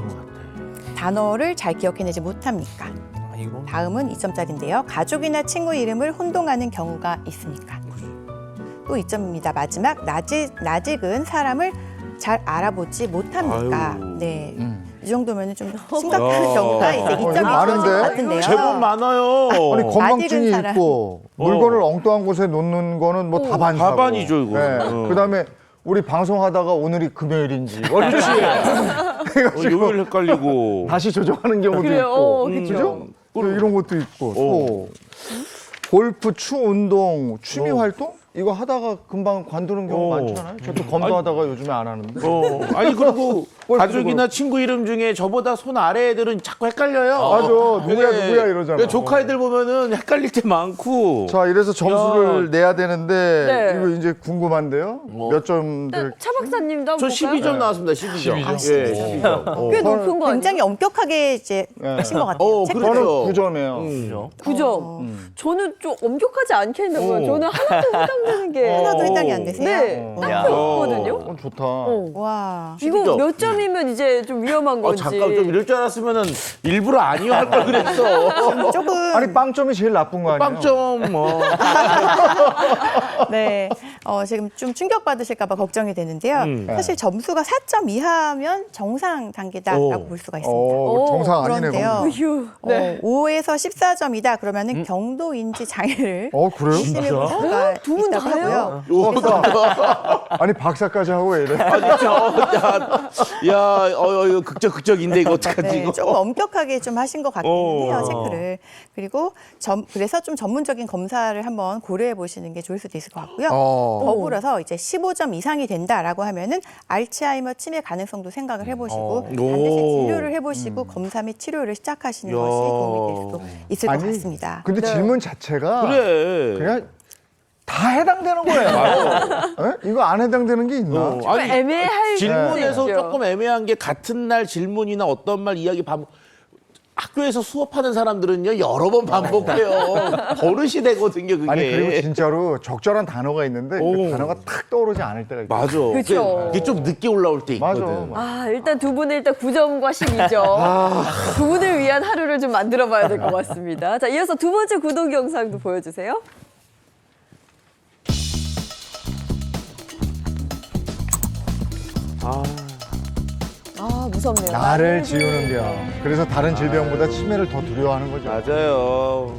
단어를 잘 기억해내지 못합니까? 다음은 2점짜리인데요. 가족이나 친구 이름을 혼동하는 경우가 있습니까? 또 2점입니다. 마지막, 낯익은 사람을 잘 알아보지 못합니까? 네. 이 정도면 좀 심각한 경우가 이제 2점이 많은데? 있을 것 같은데요. 제법 많아요. 아니 건망증이 낯익은 사람. 있고 물건을 엉뚱한 곳에 놓는 거는 뭐 다 반사고. 다 반이죠, 이거. 네. 그다음에 우리 방송하다가 오늘이 금요일인지 월요일인지 요일 헷갈리고. 다시 조정하는 경우도 그래요. 있고, 그죠? 또 이런 것도 있고, 또 골프, 운동, 취미 활동 이거 하다가 금방 관두는 경우 많잖아요. 저도 검도하다가 요즘에 안 하는데. 아니 그리고 가족이나 친구 이름 중에 저보다 손 아래 애들은 자꾸 헷갈려요. 맞아. 누구야 이러잖아. 조카 애들 보면은 헷갈릴 때 많고. 자, 이래서 점수를 내야 되는데 네. 이거 이제 궁금한데요. 몇 점 될? 차 박사님도 저 한번 볼까요? 12점 나왔습니다. 12점. 12점. 예, 12점. 꽤 높은 거 굉장히 아니에요? 엄격하게 이제 하신 것 같아요. 체크를. 저는 그렇죠. 9점이에요. 9점. 저는 좀 엄격하지 않겠는데요. 저는 하나도 해당되는 게 하나도 해당이 안 되세요? 네, 딱히 없거든요. 좋다. 와. 이거 12점. 몇 점이면 이제 좀 위험한 건지. 잠깐 좀 이럴 줄 알았으면은 일부러 아니요 할 걸 그랬어. 조금 아니 빵점이 제일 나쁜 거 아니에요? 빵점 뭐. 네, 지금 좀 충격받으실까 봐 걱정이 되는데요. 사실 점수가 4점 이하면 정상 단계다라고 볼 수가 있습니다. 정상 아니네. 그런데요. 그럼. 휴. 네. 5에서 14점이다 그러면은 경도인지 장애를 그래요? 심해 볼 수가 두분 있다고 다예요? 하고요. 아니 박사까지 하고 왜 이래? 이거 극적인데 이거 어떡하지 네, 이거. 조금 엄격하게 좀 하신 것 같긴 해요, 체크를. 그리고 그래서 좀 전문적인 검사를 한번 고려해 보시는 게 좋을 수도 있을 것 같고요. 더불어서 이제 15점 이상이 된다라고 하면은 알츠하이머 치매 가능성도 생각을 해보시고 반드시 진료를 해보시고 검사 및 치료를 시작하시는 것이 도움이 될 수도 있을 것 같습니다. 근데 질문 자체가 그래. 그냥 다 해당되는 거예요. 에? 이거 안 해당되는 게 있나? 아니 애매할 질문에서 수 있죠. 조금 애매한 게 같은 날 질문이나 어떤 말 이야기 학교에서 수업하는 사람들은요 여러 번 반복해요. 버릇이 되거든요 그게. 아니 그리고 진짜로 적절한 단어가 있는데 그 단어가 탁 떠오르지 않을 때가 있고. 맞아. 그쵸. 그게 좀 늦게 올라올 때 맞아. 있거든. 일단 두 분은 일단 9점과 12점. 두 분을 위한 하루를 좀 만들어 봐야 될 것 같습니다. 자, 이어서 두 번째 구독 영상도 보여주세요. 무섭네요. 나를 지우는 병. 그래서 다른 질병보다 치매를 더 두려워하는 거죠. 맞아요.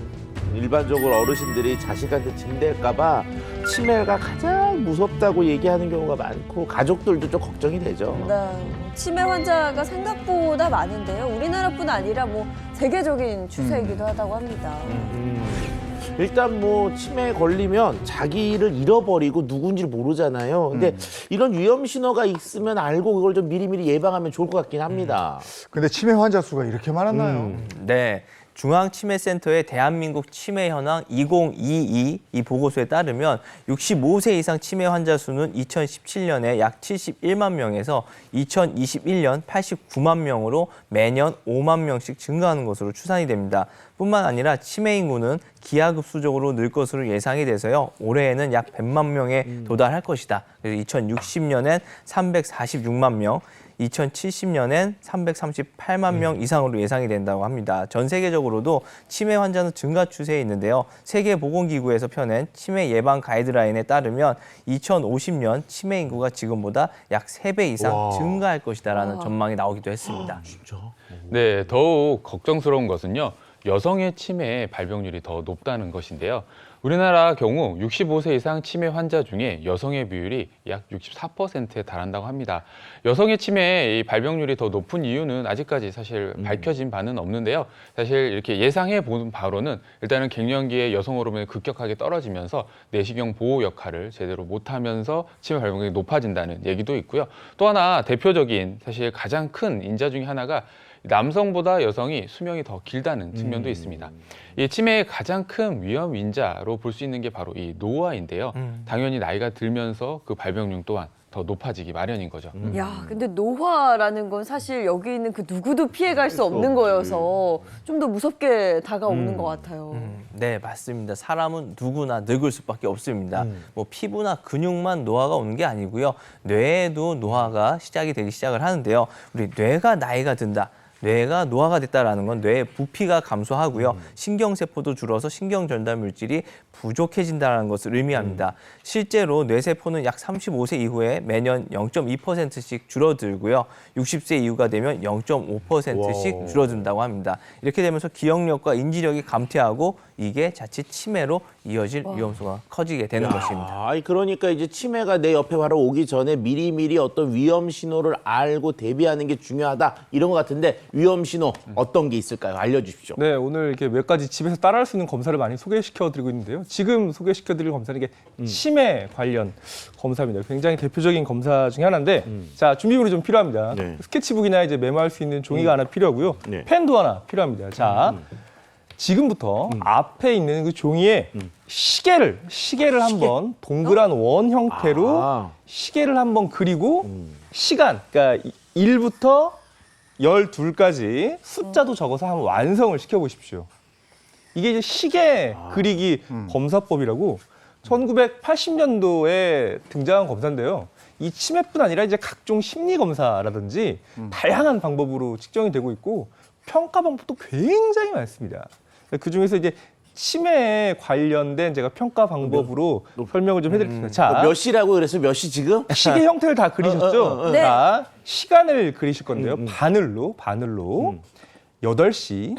일반적으로 어르신들이 자식한테 침대일까봐 치매가 가장 무섭다고 얘기하는 경우가 많고 가족들도 좀 걱정이 되죠. 네, 치매 환자가 생각보다 많은데요. 우리나라뿐 아니라 뭐 세계적인 추세이기도 하다고 합니다. 일단 뭐 치매에 걸리면 자기를 잃어버리고 누군지를 모르잖아요. 근데 이런 위험 신호가 있으면 알고 그걸 좀 미리미리 예방하면 좋을 것 같긴 합니다. 근데 치매 환자 수가 이렇게 많았나요? 네. 중앙치매센터의 대한민국 치매 현황 2022 이 보고서에 따르면 65세 이상 치매 환자 수는 2017년에 약 71만 명에서 2021년 89만 명으로 매년 5만 명씩 증가하는 것으로 추산이 됩니다. 뿐만 아니라 치매 인구는 기하급수적으로 늘 것으로 예상이 돼서요. 올해에는 약 100만 명에 도달할 것이다. 그래서 2060년엔 346만 명, 2070년엔 338만 명 이상으로 예상이 된다고 합니다. 전 세계적으로도 치매 환자는 증가 추세에 있는데요. 세계보건기구에서 펴낸 치매 예방 가이드라인에 따르면 2050년 치매 인구가 지금보다 약 3배 이상 증가할 것이다라는 전망이 나오기도 했습니다. 네, 더욱 걱정스러운 것은요. 여성의 치매 발병률이 더 높다는 것인데요. 우리나라 경우 65세 이상 치매 환자 중에 여성의 비율이 약 64%에 달한다고 합니다. 여성의 치매 발병률이 더 높은 이유는 아직까지 사실 밝혀진 바는 없는데요. 사실 이렇게 예상해 본 바로는 일단은 갱년기에 여성 호르몬이 급격하게 떨어지면서 내시경 보호 역할을 제대로 못하면서 치매 발병률이 높아진다는 얘기도 있고요. 또 하나 대표적인 사실 가장 큰 인자 중에 하나가 남성보다 여성이 수명이 더 길다는 측면도 있습니다. 이 치매의 가장 큰 위험 인자로 볼 수 있는 게 바로 이 노화인데요. 당연히 나이가 들면서 그 발병률 또한 더 높아지기 마련인 거죠. 야, 근데 노화라는 건 사실 여기 있는 그 누구도 피해갈 수 없는 거여서 좀 더 무섭게 다가오는 것 같아요. 네, 맞습니다. 사람은 누구나 늙을 수밖에 없습니다. 뭐 피부나 근육만 노화가 오는 게 아니고요. 뇌에도 노화가 되기 시작을 하는데요. 우리 뇌가 나이가 든다. 뇌가 노화가 됐다라는 건 뇌의 부피가 감소하고요. 신경세포도 줄어서 신경전달 물질이 부족해진다는 것을 의미합니다. 실제로 뇌세포는 약 35세 이후에 매년 0.2%씩 줄어들고요. 60세 이후가 되면 0.5%씩 줄어든다고 합니다. 이렇게 되면서 기억력과 인지력이 감퇴하고 이게 자칫 치매로 이어질 위험수가 커지게 되는 것입니다. 아이, 그러니까 이제 치매가 내 옆에 바로 오기 전에 미리미리 어떤 위험 신호를 알고 대비하는 게 중요하다 이런 것 같은데 위험 신호 어떤 게 있을까요? 알려주십시오. 네, 오늘 이렇게 몇 가지 집에서 따라할 수 있는 검사를 많이 소개시켜드리고 있는데요. 지금 소개시켜드릴 검사는 이게 치매 관련 검사입니다. 굉장히 대표적인 검사 중에 하나인데, 자, 준비물이 좀 필요합니다. 네. 스케치북이나 이제 메모할 수 있는 종이가 하나 필요하고요. 네. 펜도 하나 필요합니다. 자, 지금부터 앞에 있는 그 종이에 시계를 한번 동그란 원 형태로 시계를 한번 그리고 시간, 그러니까 1부터 12까지 숫자도 적어서 한번 완성을 시켜보십시오. 이게 이제 시계 그리기 검사법이라고 1980년도에 등장한 검사인데요. 이 치매뿐 아니라 이제 각종 심리 검사라든지 다양한 방법으로 측정이 되고 있고 평가 방법도 굉장히 많습니다. 그 중에서 이제 치매에 관련된 제가 평가 방법으로 설명을 좀 해드리겠습니다. 자, 몇 시라고 그래서 몇 시 지금? 시계 형태를 다 그리셨죠? 네. 자, 시간을 그리실 건데요. 바늘로 8시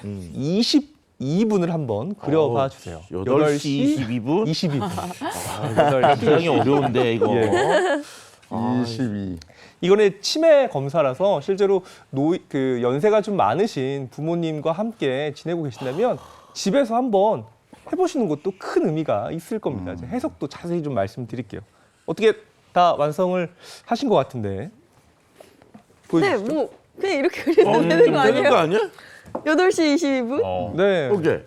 22분을 한번 그려봐 주세요. 8시 22분? 22분. 굉장히 어려운데 이거. 예. 22. 이거는 치매 검사라서 실제로 연세가 좀 많으신 부모님과 함께 지내고 계신다면 집에서 한번 해보시는 것도 큰 의미가 있을 겁니다. 이제 해석도 자세히 좀 말씀드릴게요. 어떻게 다 완성을 하신 것 같은데 네, 보여주시죠? 뭐 그냥 이렇게 그리면 되는 거 아니에요? 되는 거 아니야? 8시 22분? 네. 오케이.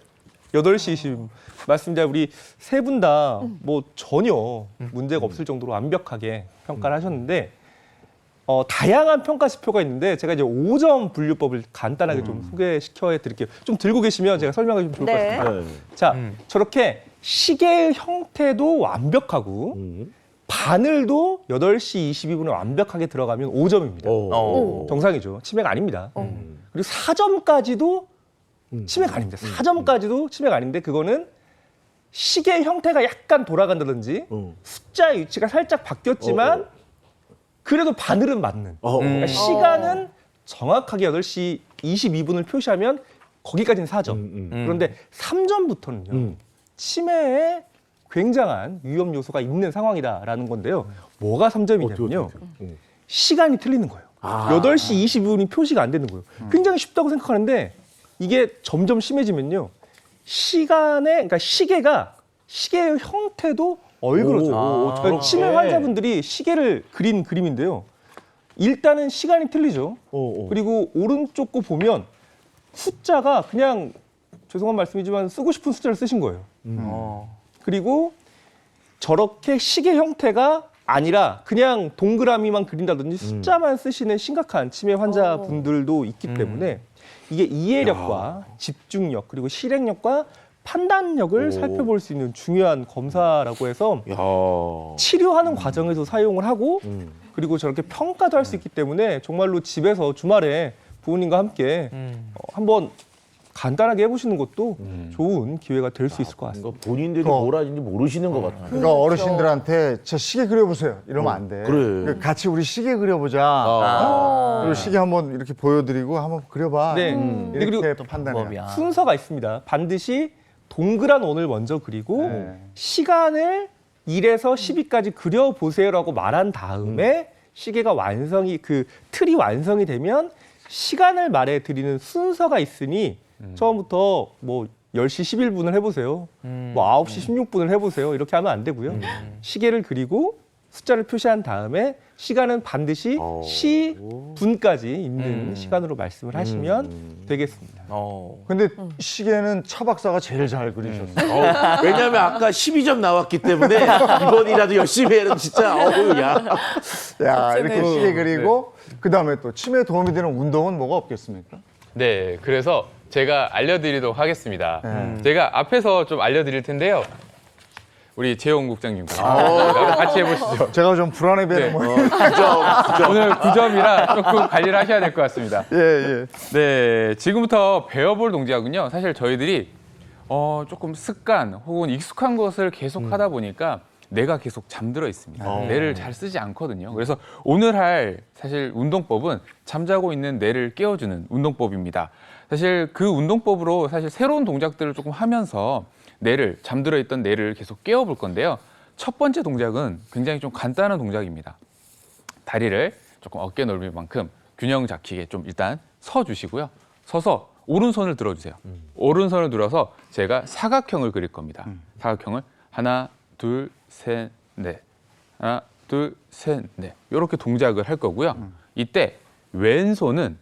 8시 20분. 맞습니다. 우리 세 분 다 뭐 전혀 문제가 없을 정도로 완벽하게 평가를 하셨는데 다양한 평가 지표가 있는데 제가 이제 5점 분류법을 간단하게 좀 소개시켜 드릴게요. 좀 들고 계시면 제가 설명하기 좀 좋을 것 네. 같습니다. 자, 저렇게 시계의 형태도 완벽하고 바늘도 8시 22분에 완벽하게 들어가면 5점입니다. 정상이죠. 치매가 아닙니다. 그리고 4점까지도 치매가 아닙니다. 4점까지도 치매가 아닌데 그거는 시계 형태가 약간 돌아간다든지 숫자의 위치가 살짝 바뀌었지만 그래도 바늘은 맞는. 그러니까 시간은 정확하게 8시 22분을 표시하면 거기까지는 4점. 그런데 3점부터는요. 치매에 굉장한 위험 요소가 있는 상황이다라는 건데요. 뭐가 3점이냐면요. 시간이 틀리는 거예요. 8시 22분이 표시가 안 되는 거예요. 굉장히 쉽다고 생각하는데 이게 점점 심해지면요. 그러니까 시계의 형태도 얼그러져요. 그러니까 치매 환자분들이 시계를 그린 그림인데요. 일단은 시간이 틀리죠. 그리고 오른쪽 거 보면 숫자가 그냥 죄송한 말씀이지만 쓰고 싶은 숫자를 쓰신 거예요. 그리고 저렇게 시계 형태가 아니라 그냥 동그라미만 그린다든지 숫자만 쓰시는 심각한 치매 환자분들도 있기 때문에 이게 이해력과 집중력 그리고 실행력과 판단력을 살펴볼 수 있는 중요한 검사라고 해서 치료하는 과정에서 사용을 하고 그리고 저렇게 평가도 할 수 있기 때문에 정말로 집에서 주말에 부모님과 함께 한번 간단하게 해보시는 것도 좋은 기회가 될 수 있을 것 같습니다. 본인들이 뭘 하는지 모르시는 것 같아요. 그러니까 어르신들한테 저 시계 그려보세요 이러면 안 돼. 그래. 그러니까 같이 우리 시계 그려보자. 그리고 시계 한번 이렇게 보여드리고 한번 그려봐. 네. 이렇게 그리고 판단해요. 순서가 있습니다. 반드시 동그란 원을 먼저 그리고 시간을 1에서 12까지 그려보세요라고 말한 다음에 시계가 그 틀이 완성이 되면 시간을 말해드리는 순서가 있으니 처음부터 뭐 10시 11분을 해보세요. 뭐 9시 16분을 해보세요. 이렇게 하면 안 되고요. 시계를 그리고 숫자를 표시한 다음에 시간은 반드시 시분까지 있는 시간으로 말씀을 하시면 되겠습니다. 근데 시계는 차 박사가 제일 잘 그리셨어요. 왜냐하면 아까 12점 나왔기 때문에 이번이라도 열심히 해야 진짜 야. 야, 이렇게 시계 그리고 그다음에 또 치매에 도움이 되는 운동은 뭐가 없겠습니까? 네, 그래서 제가 알려드리도록 하겠습니다. 제가 앞에서 좀 알려드릴 텐데요. 우리 재용 국장님과 같이 해보시죠. 제가 좀 불안해 네. 보이는 뭐. 오늘 9점이라 조금 관리를 하셔야 될 것 같습니다. 예, 예. 네, 지금부터 배워볼 동작은요. 사실 저희들이 조금 습관 혹은 익숙한 것을 계속 하다 보니까 뇌가 계속 잠들어 있습니다. 뇌를 잘 쓰지 않거든요. 그래서 오늘 할 사실 운동법은 잠자고 있는 뇌를 깨워주는 운동법입니다. 사실 그 운동법으로 사실 새로운 동작들을 조금 하면서 잠들어 있던 뇌를 계속 깨워볼 건데요. 첫 번째 동작은 굉장히 좀 간단한 동작입니다. 다리를 조금 어깨 넓이만큼 균형 잡히게 좀 일단 서 주시고요. 서서 오른손을 들어주세요. 오른손을 들어서 제가 사각형을 그릴 겁니다. 사각형을 하나, 둘, 셋, 넷. 하나, 둘, 셋, 넷. 이렇게 동작을 할 거고요. 이때 왼손은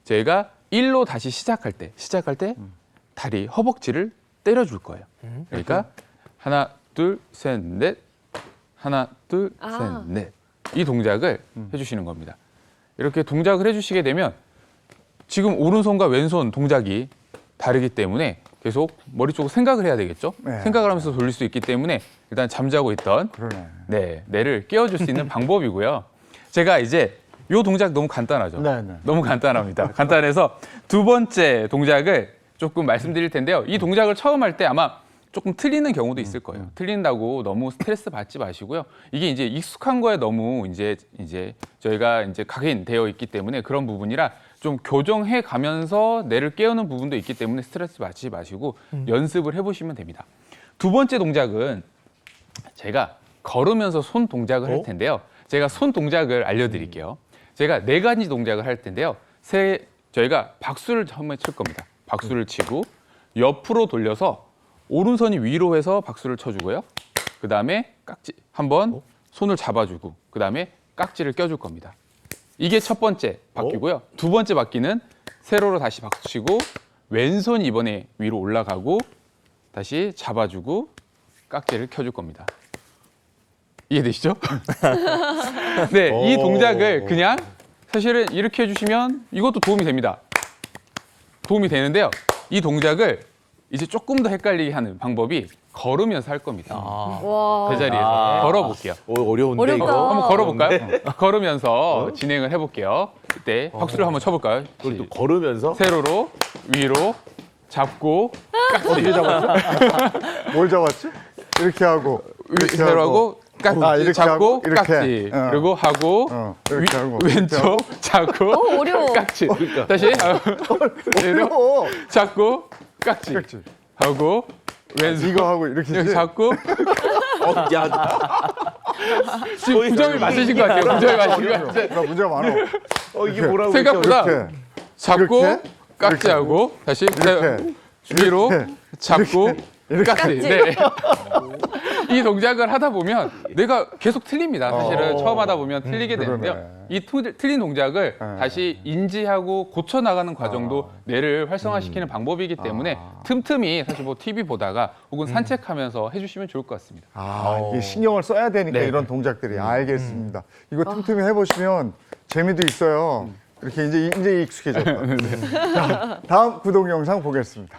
제가 1로 다시 시작할 때 다리 허벅지를 때려줄 거예요. 그러니까 하나, 둘, 셋, 넷. 하나, 둘, 셋, 넷. 이 동작을 해주시는 겁니다. 이렇게 동작을 해주시게 되면 지금 오른손과 왼손 동작이 다르기 때문에 계속 머리 쪽으로 생각을 해야 되겠죠. 네. 생각을 하면서 돌릴 수 있기 때문에 일단 잠자고 있던 뇌를 깨워줄 수 있는 방법이고요. 제가 이제 이 동작 너무 간단하죠. 너무 간단합니다. 간단해서 두 번째 동작을 조금 말씀드릴 텐데요. 이 동작을 처음 할 때 아마 조금 틀리는 경우도 있을 거예요. 틀린다고 너무 스트레스 받지 마시고요. 이게 이제 익숙한 거에 너무 이제 저희가 이제 각인되어 있기 때문에 그런 부분이라 좀 교정해 가면서 뇌를 깨우는 부분도 있기 때문에 스트레스 받지 마시고 연습을 해보시면 됩니다. 두 번째 동작은 제가 걸으면서 손 동작을 할 텐데요. 제가 손 동작을 알려드릴게요. 제가 4가지 동작을 할 텐데요. 저희가 박수를 처음에 칠 겁니다. 박수를 치고 옆으로 돌려서 오른손이 위로 해서 박수를 쳐주고요. 그 다음에 깍지 한번 손을 잡아주고 그 다음에 깍지를 껴줄 겁니다. 이게 첫 번째 바퀴고요. 두 번째 바퀴는 세로로 다시 박수 치고 왼손이 이번에 위로 올라가고 다시 잡아주고 깍지를 켜줄 겁니다. 이해되시죠? 네, 이 동작을 그냥 사실은 이렇게 해주시면 이것도 도움이 됩니다. 도움이 되는데요. 이 동작을 이제 조금 더 헷갈리게 하는 방법이 걸으면서 할 겁니다. 그 자리에서 걸어볼게요. 어려운데 어렵다. 이거. 한번 걸어볼까요? 걸으면서 진행을 해볼게요. 이때 박수를 한번 쳐볼까요? 그걸 또 걸으면서 세로로 위로 잡고 어떻게 잡았죠? 뭘 잡았지? 이렇게 하고 이렇게 세로 하고 깍지 이렇게 잡고 하고, 이렇게. 깍지 그리고 하고 이렇게 하고 왼쪽 잡고 어려워. 깍지 다시 세로 어려워. 잡고 깍지 깍지. 하고 왼손 이거 하고 이렇게 이렇게 지 잡고 야, 지금 9점이 맞으신 것 같아요. 9점이 맞으신 것 같아요. 나 문제가 많아. 이게 뭐라고 생각보다 이렇게. 잡고 이렇게? 깍지하고 다시 이렇게. 위로 이렇게. 잡고 이렇게. 깍지. 네. 이 동작을 하다 보면 내가 계속 틀립니다. 사실은 처음 하다 보면 틀리게 되는데요. 그러네. 이 틀린 동작을 다시 인지하고 고쳐 나가는 과정도 뇌를 활성화시키는 방법이기 때문에 틈틈이 사실 뭐 TV 보다가 혹은 산책하면서 해주시면 좋을 것 같습니다. 이게 신경을 써야 되니까 네. 이런 동작들이 알겠습니다. 이거 틈틈이 해보시면 재미도 있어요. 이렇게 이제 익숙해졌다. 자, 다음 구독 영상 보겠습니다.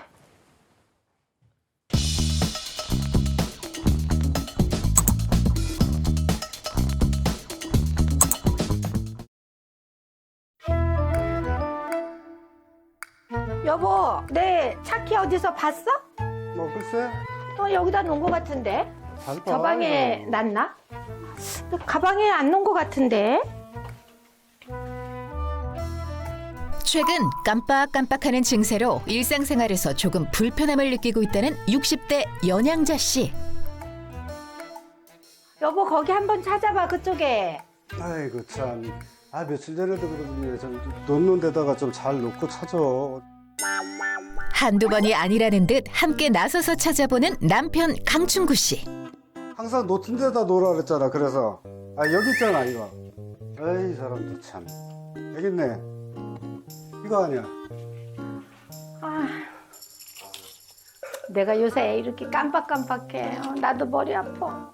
여보, 내 차키 어디서 봤어? 뭐 글쎄. 여기다 놓은 것 같은데. 잘 봐. 저 방에 놨나? 가방에 안 놓은 것 같은데. 최근 깜빡깜빡하는 증세로 일상생활에서 조금 불편함을 느끼고 있다는 60대 연양자 씨. 여보, 거기 한번 찾아봐, 그쪽에. 아이고 참. 며칠 전에도 그러더니 좀 놓는 데다가 좀 잘 놓고 찾아. 한두 번이 아니라는 듯 함께 나서서 찾아보는 남편 강충구 씨. 항상 놓던 데다 놓으라 그랬잖아. 그래서 아 여기 있잖아 이거. 에이 사람도 참. 여기 있네. 이거 아니야. 내가 요새 이렇게 깜빡깜빡해. 나도 머리 아파.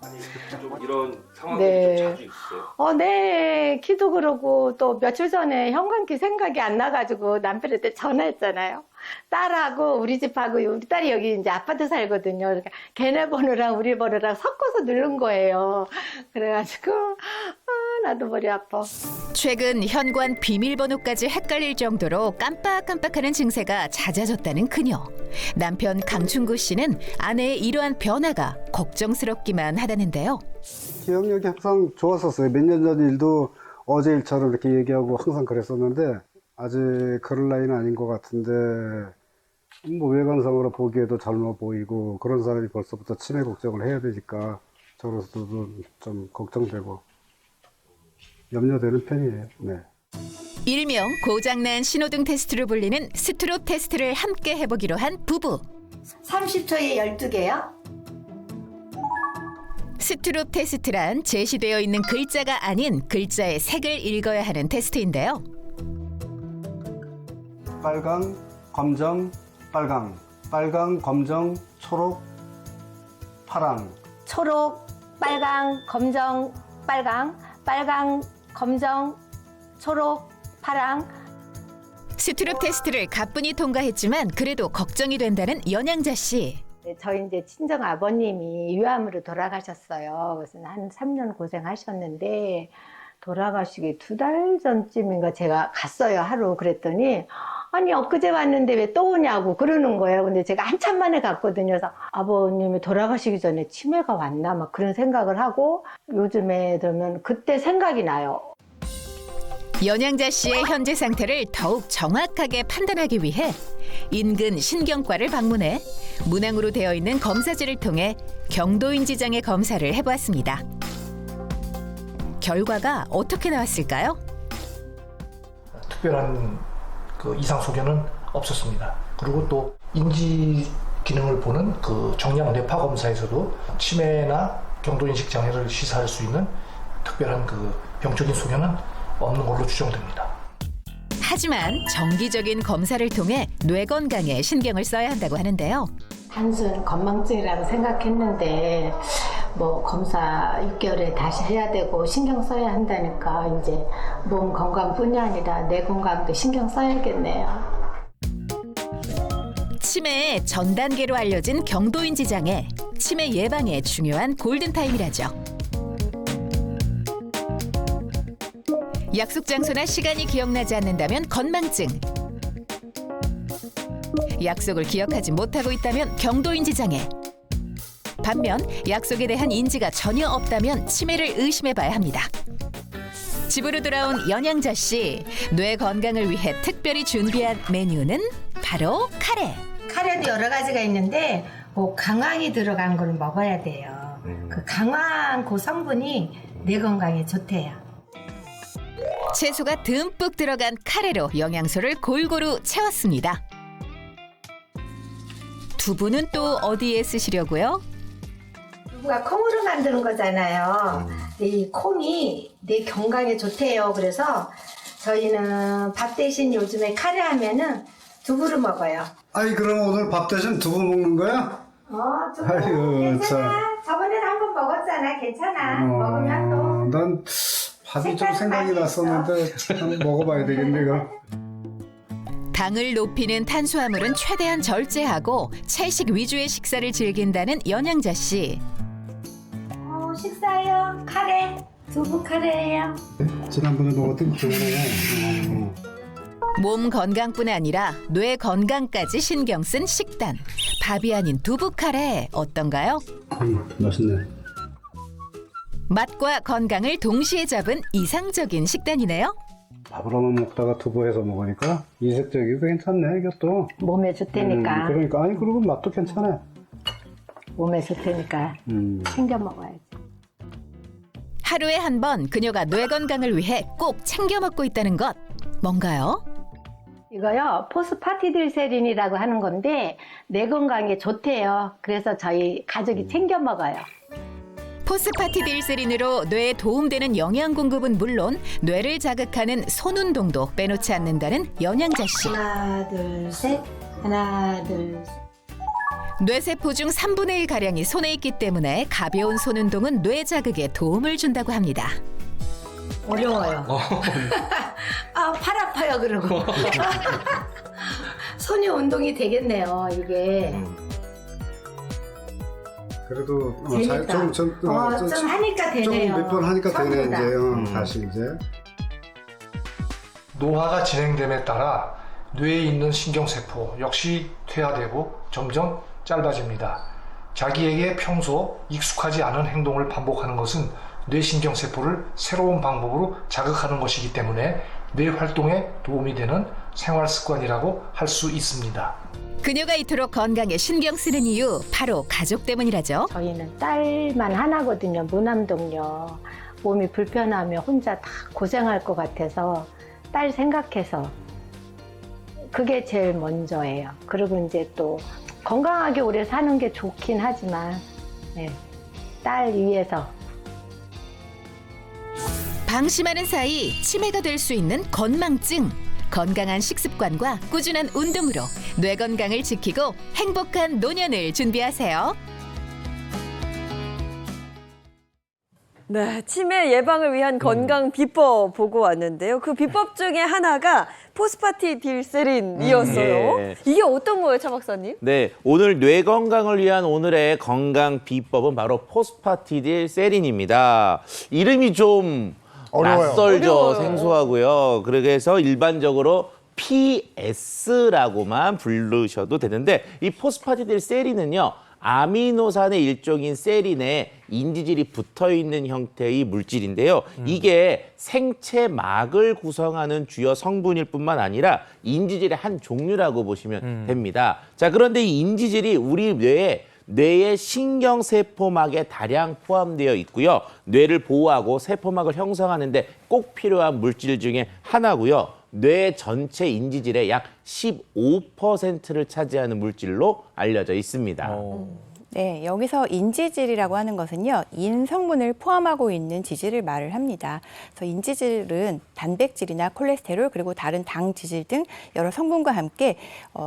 좀 이런 상황이 네. 좀 자주 있어요. 네. 키도 그러고 또 며칠 전에 현관키 생각이 안 나가지고 남편한테 전화했잖아요. 딸하고 우리 집하고 우리 딸이 여기 이제 아파트 살거든요. 그러니까 걔네 번호랑 우리 번호랑 섞어서 누른 거예요. 그래가지고 나도 머리 아파. 최근 현관 비밀번호까지 헷갈릴 정도로 깜빡깜빡하는 증세가 잦아졌다는 그녀. 남편 강충구 씨는 아내의 이러한 변화가 걱정스럽기만 하다는데요. 기억력이 항상 좋았었어요. 몇 년 전 일도 어제 일처럼 이렇게 얘기하고 항상 그랬었는데 아직 그럴 나이는 아닌 것 같은데 뭐 외관상으로 보기에도 젊어 보이고 그런 사람이 벌써부터 치매 걱정을 해야 되니까 저로서도 좀 걱정되고 염려되는 편이에요. 네. 일명 고장난 신호등 테스트로 불리는 스트롭 테스트를 함께 해보기로 한 부부. 30초에 12개요? 스트롭 테스트란 제시되어 있는 글자가 아닌 글자의 색을 읽어야 하는 테스트인데요. 빨강, 검정, 빨강, 빨강, 검정, 초록, 파랑. 초록, 빨강, 검정, 빨강, 빨강, 검정, 초록, 파랑. 스트롭 테스트를 가뿐히 통과했지만 그래도 걱정이 된다는 연양자 씨. 네, 저희 이제 친정 아버님이 위암으로 돌아가셨어요. 그래서 한 3년 고생하셨는데 돌아가시기 2달 전쯤인가 제가 갔어요, 하루. 그랬더니 아니 엊그제 왔는데 왜 또 오냐고 그러는 거예요. 근데 제가 한참 만에 갔거든요. 그래서 아버님이 돌아가시기 전에 치매가 왔나 막 그런 생각을 하고 요즘에 들으면 그때 생각이 나요. 연양자 씨의 현재 상태를 더욱 정확하게 판단하기 위해 인근 신경과를 방문해 문항으로 되어 있는 검사지를 통해 경도인지장애 검사를 해보았습니다. 결과가 어떻게 나왔을까요? 특별한 그 이상 소견은 없었습니다. 그리고 또 인지 기능을 보는 그 정량 뇌파 검사에서도 치매나 경도인식 장애를 시사할 수 있는 특별한 그 병적인 소견은 없는 걸로 추정됩니다. 하지만 정기적인 검사를 통해 뇌 건강에 신경을 써야 한다고 하는데요. 단순 건망증이라고 생각했는데 뭐 검사 6개월에 다시 해야 되고 신경 써야 한다니까 이제 몸 건강뿐이 아니라 뇌 건강도 신경 써야겠네요. 치매의 전 단계로 알려진 경도인지 장애, 치매 예방에 중요한 골든타임이라죠. 약속 장소나 시간이 기억나지 않는다면 건망증, 약속을 기억하지 못하고 있다면 경도인지 장애, 반면 약속에 대한 인지가 전혀 없다면 치매를 의심해봐야 합니다. 집으로 돌아온 연양자 씨, 뇌 건강을 위해 특별히 준비한 메뉴는 바로 카레. 카레도 여러 가지가 있는데 뭐 강황이 들어간 걸 먹어야 돼요. 그 강황 그 성분이 뇌 건강에 좋대요. 채소가 듬뿍 들어간 카레로 영양소를 골고루 채웠습니다. 두부는 또 어디에 쓰시려고요? 두부가 콩으로 만드는 거잖아요. 이 콩이 뇌 건강에 좋대요. 그래서 저희는 밥 대신 요즘에 카레 하면은 두부를 먹어요. 아니 그럼 오늘 밥 대신 두부 먹는 거야? 두부 아이고, 괜찮아. 저번에도 한 번 먹었잖아. 괜찮아. 먹으면 또. 난 밥이 좀 생각이 났었는데 참 먹어봐야 되겠네 그럼. 당을 높이는 탄수화물은 최대한 절제하고 채식 위주의 식사를 즐긴다는 연양자 씨. 식사요. 카레. 두부 카레예요. 지난번에 먹었던 기억나요. 몸 건강뿐 아니라 뇌 건강까지 신경 쓴 식단. 밥이 아닌 두부 카레 어떤가요? 맛있네. 맛과 건강을 동시에 잡은 이상적인 식단이네요. 밥으로만 먹다가 두부해서 먹으니까 이색적이고 괜찮네 이것도. 몸에 좋다니까. 그러니까 아니 그리고 맛도 괜찮아. 몸에 좋다니까 챙겨 먹어야지. 하루에 한 번 그녀가 뇌 건강을 위해 꼭 챙겨 먹고 있다는 것 뭔가요? 이거요 포스파티딜세린이라고 하는 건데 뇌 건강에 좋대요. 그래서 저희 가족이 챙겨 먹어요. 포스파티딜세린으로 뇌에 도움되는 영양 공급은 물론 뇌를 자극하는 손운동도 빼놓지 않는다는 연양자 씨. 하나, 둘, 셋. 하나, 둘, 셋. 뇌세포 중 3분의 1 가량이 손에 있기 때문에 가벼운 손운동은 뇌 자극에 도움을 준다고 합니다. 어려워요. 아, 팔 아파요, 그러고. 손이 운동이 되겠네요, 이게. 그래도 재밌다. 좀 하니까 되네요. 몇 번 하니까 되네 처음보다. 이제 다시 이제. 노화가 진행됨에 따라 뇌에 있는 신경세포 역시 퇴화되고 점점 짧아집니다. 자기에게 평소 익숙하지 않은 행동을 반복하는 것은 뇌신경세포를 새로운 방법으로 자극하는 것이기 때문에 뇌 활동에 도움이 되는 생활습관이라고 할 수 있습니다. 그녀가 이토록 건강에 신경 쓰는 이유 바로 가족 때문이라죠. 저희는 딸만 하나거든요, 무남동녀. 몸이 불편하면 혼자 다 고생할 것 같아서 딸 생각해서 그게 제일 먼저예요. 그리고 이제 또 건강하게 오래 사는 게 좋긴 하지만 네, 딸 위해서. 방심하는 사이 치매가 될 수 있는 건망증. 건강한 식습관과 꾸준한 운동으로 뇌 건강을 지키고 행복한 노년을 준비하세요. 네, 치매 예방을 위한 건강 비법 보고 왔는데요. 그 비법 중에 하나가 포스파티딜세린이었어요. 예. 이게 어떤 거예요, 차 박사님? 네, 오늘 뇌 건강을 위한 오늘의 건강 비법은 바로 포스파티딜세린입니다. 이름이 좀 어려워요. 낯설죠, 어려워요. 생소하고요. 그래서 일반적으로 PS라고만 부르셔도 되는데 이 포스파티딜세린은요. 아미노산의 일종인 세린에 인지질이 붙어있는 형태의 물질인데요. 이게 생체막을 구성하는 주요 성분일 뿐만 아니라 인지질의 한 종류라고 보시면 됩니다. 자, 그런데 이 인지질이 우리 뇌의 신경세포막에 다량 포함되어 있고요. 뇌를 보호하고 세포막을 형성하는 데 꼭 필요한 물질 중에 하나고요. 뇌 전체 인지질의 약 15%를 차지하는 물질로 알려져 있습니다. 네, 여기서 인지질이라고 하는 것은요, 인 성분을 포함하고 있는 지질을 말을 합니다. 그래서 인지질은 단백질이나 콜레스테롤 그리고 다른 당 지질 등 여러 성분과 함께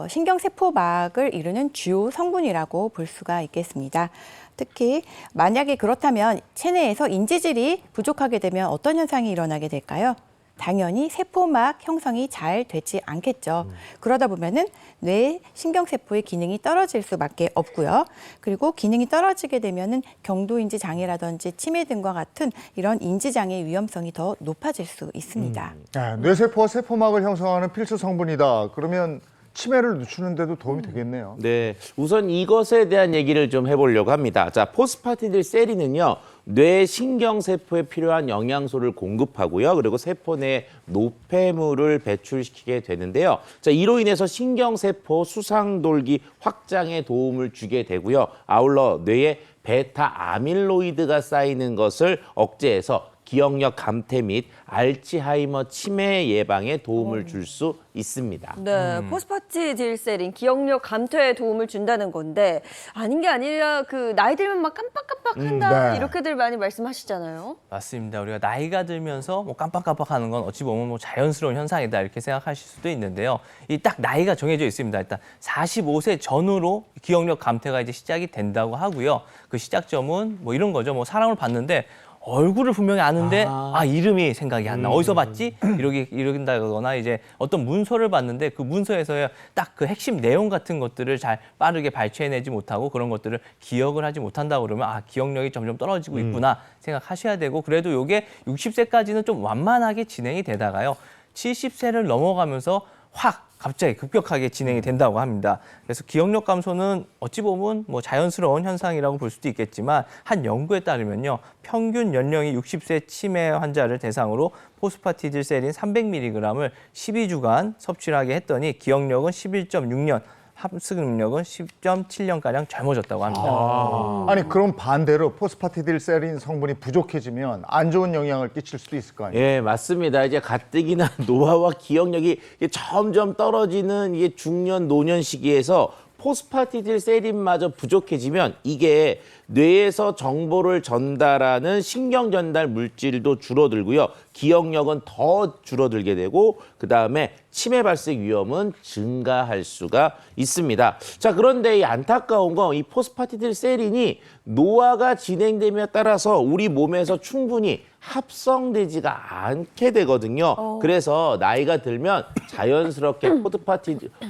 신경세포막을 이루는 주요 성분이라고 볼 수가 있겠습니다. 특히 만약에 그렇다면 체내에서 인지질이 부족하게 되면 어떤 현상이 일어나게 될까요? 당연히 세포막 형성이 잘 되지 않겠죠. 그러다 보면은 뇌 신경세포의 기능이 떨어질 수밖에 없고요. 그리고 기능이 떨어지게 되면은 경도인지 장애라든지 치매 등과 같은 이런 인지장애 위험성이 더 높아질 수 있습니다. 뇌세포와 세포막을 형성하는 필수 성분이다. 그러면 치매를 늦추는데도 도움이 되겠네요. 네, 우선 이것에 대한 얘기를 좀 해보려고 합니다. 자, 포스파티딜세린은요, 뇌 신경세포에 필요한 영양소를 공급하고요. 그리고 세포 내 노폐물을 배출시키게 되는데요. 자, 이로 인해서 신경세포 수상돌기 확장에 도움을 주게 되고요. 아울러 뇌에 베타 아밀로이드가 쌓이는 것을 억제해서 기억력 감퇴 및 알츠하이머 치매 예방에 도움을 줄 수 있습니다. 네, 포스파티딜세린 기억력 감퇴에 도움을 준다는 건데 아닌 게 아니라 그 나이 들면 막 깜빡깜빡한다 네. 이렇게들 많이 말씀하시잖아요. 맞습니다. 우리가 나이가 들면서 뭐 깜빡깜빡하는 건 어찌 보면 뭐 자연스러운 현상이다 이렇게 생각하실 수도 있는데요. 이 딱 나이가 정해져 있습니다. 일단 45세 전후로 기억력 감퇴가 이제 시작이 된다고 하고요. 그 시작점은 뭐 이런 거죠. 뭐 사람을 봤는데 얼굴을 분명히 아는데 이름이 생각이 안 나. 어디서 봤지? 이러긴다거나 이제 어떤 문서를 봤는데 그 문서에서의 딱 그 핵심 내용 같은 것들을 잘 빠르게 발췌해내지 못하고 그런 것들을 기억을 하지 못한다 그러면 기억력이 점점 떨어지고 있구나 생각하셔야 되고 그래도 이게 60세까지는 좀 완만하게 진행이 되다가요. 70세를 넘어가면서 확 갑자기 급격하게 진행이 된다고 합니다. 그래서 기억력 감소는 어찌 보면 뭐 자연스러운 현상이라고 볼 수도 있겠지만 한 연구에 따르면요. 평균 연령이 60세 치매 환자를 대상으로 포스파티딜세린 300mg을 12주간 섭취를 하게 했더니 기억력은 11.6년, 합숙 능력은 10.7년가량 젊어졌다고 합니다. 아니 그럼 반대로 포스파티딜세린 성분이 부족해지면 안 좋은 영향을 끼칠 수도 있을 거 아니에요? 예, 맞습니다. 이제 가뜩이나 노화와 기억력이 점점 떨어지는 이게 중년, 노년 시기에서 포스파티딜세린마저 부족해지면 이게 뇌에서 정보를 전달하는 신경 전달 물질도 줄어들고요. 기억력은 더 줄어들게 되고 그다음에 치매 발생 위험은 증가할 수가 있습니다. 자, 그런데 이 안타까운 건 이 포스파티딜세린이 노화가 진행됨에 따라서 우리 몸에서 충분히 합성되지가 않게 되거든요. 그래서 나이가 들면 자연스럽게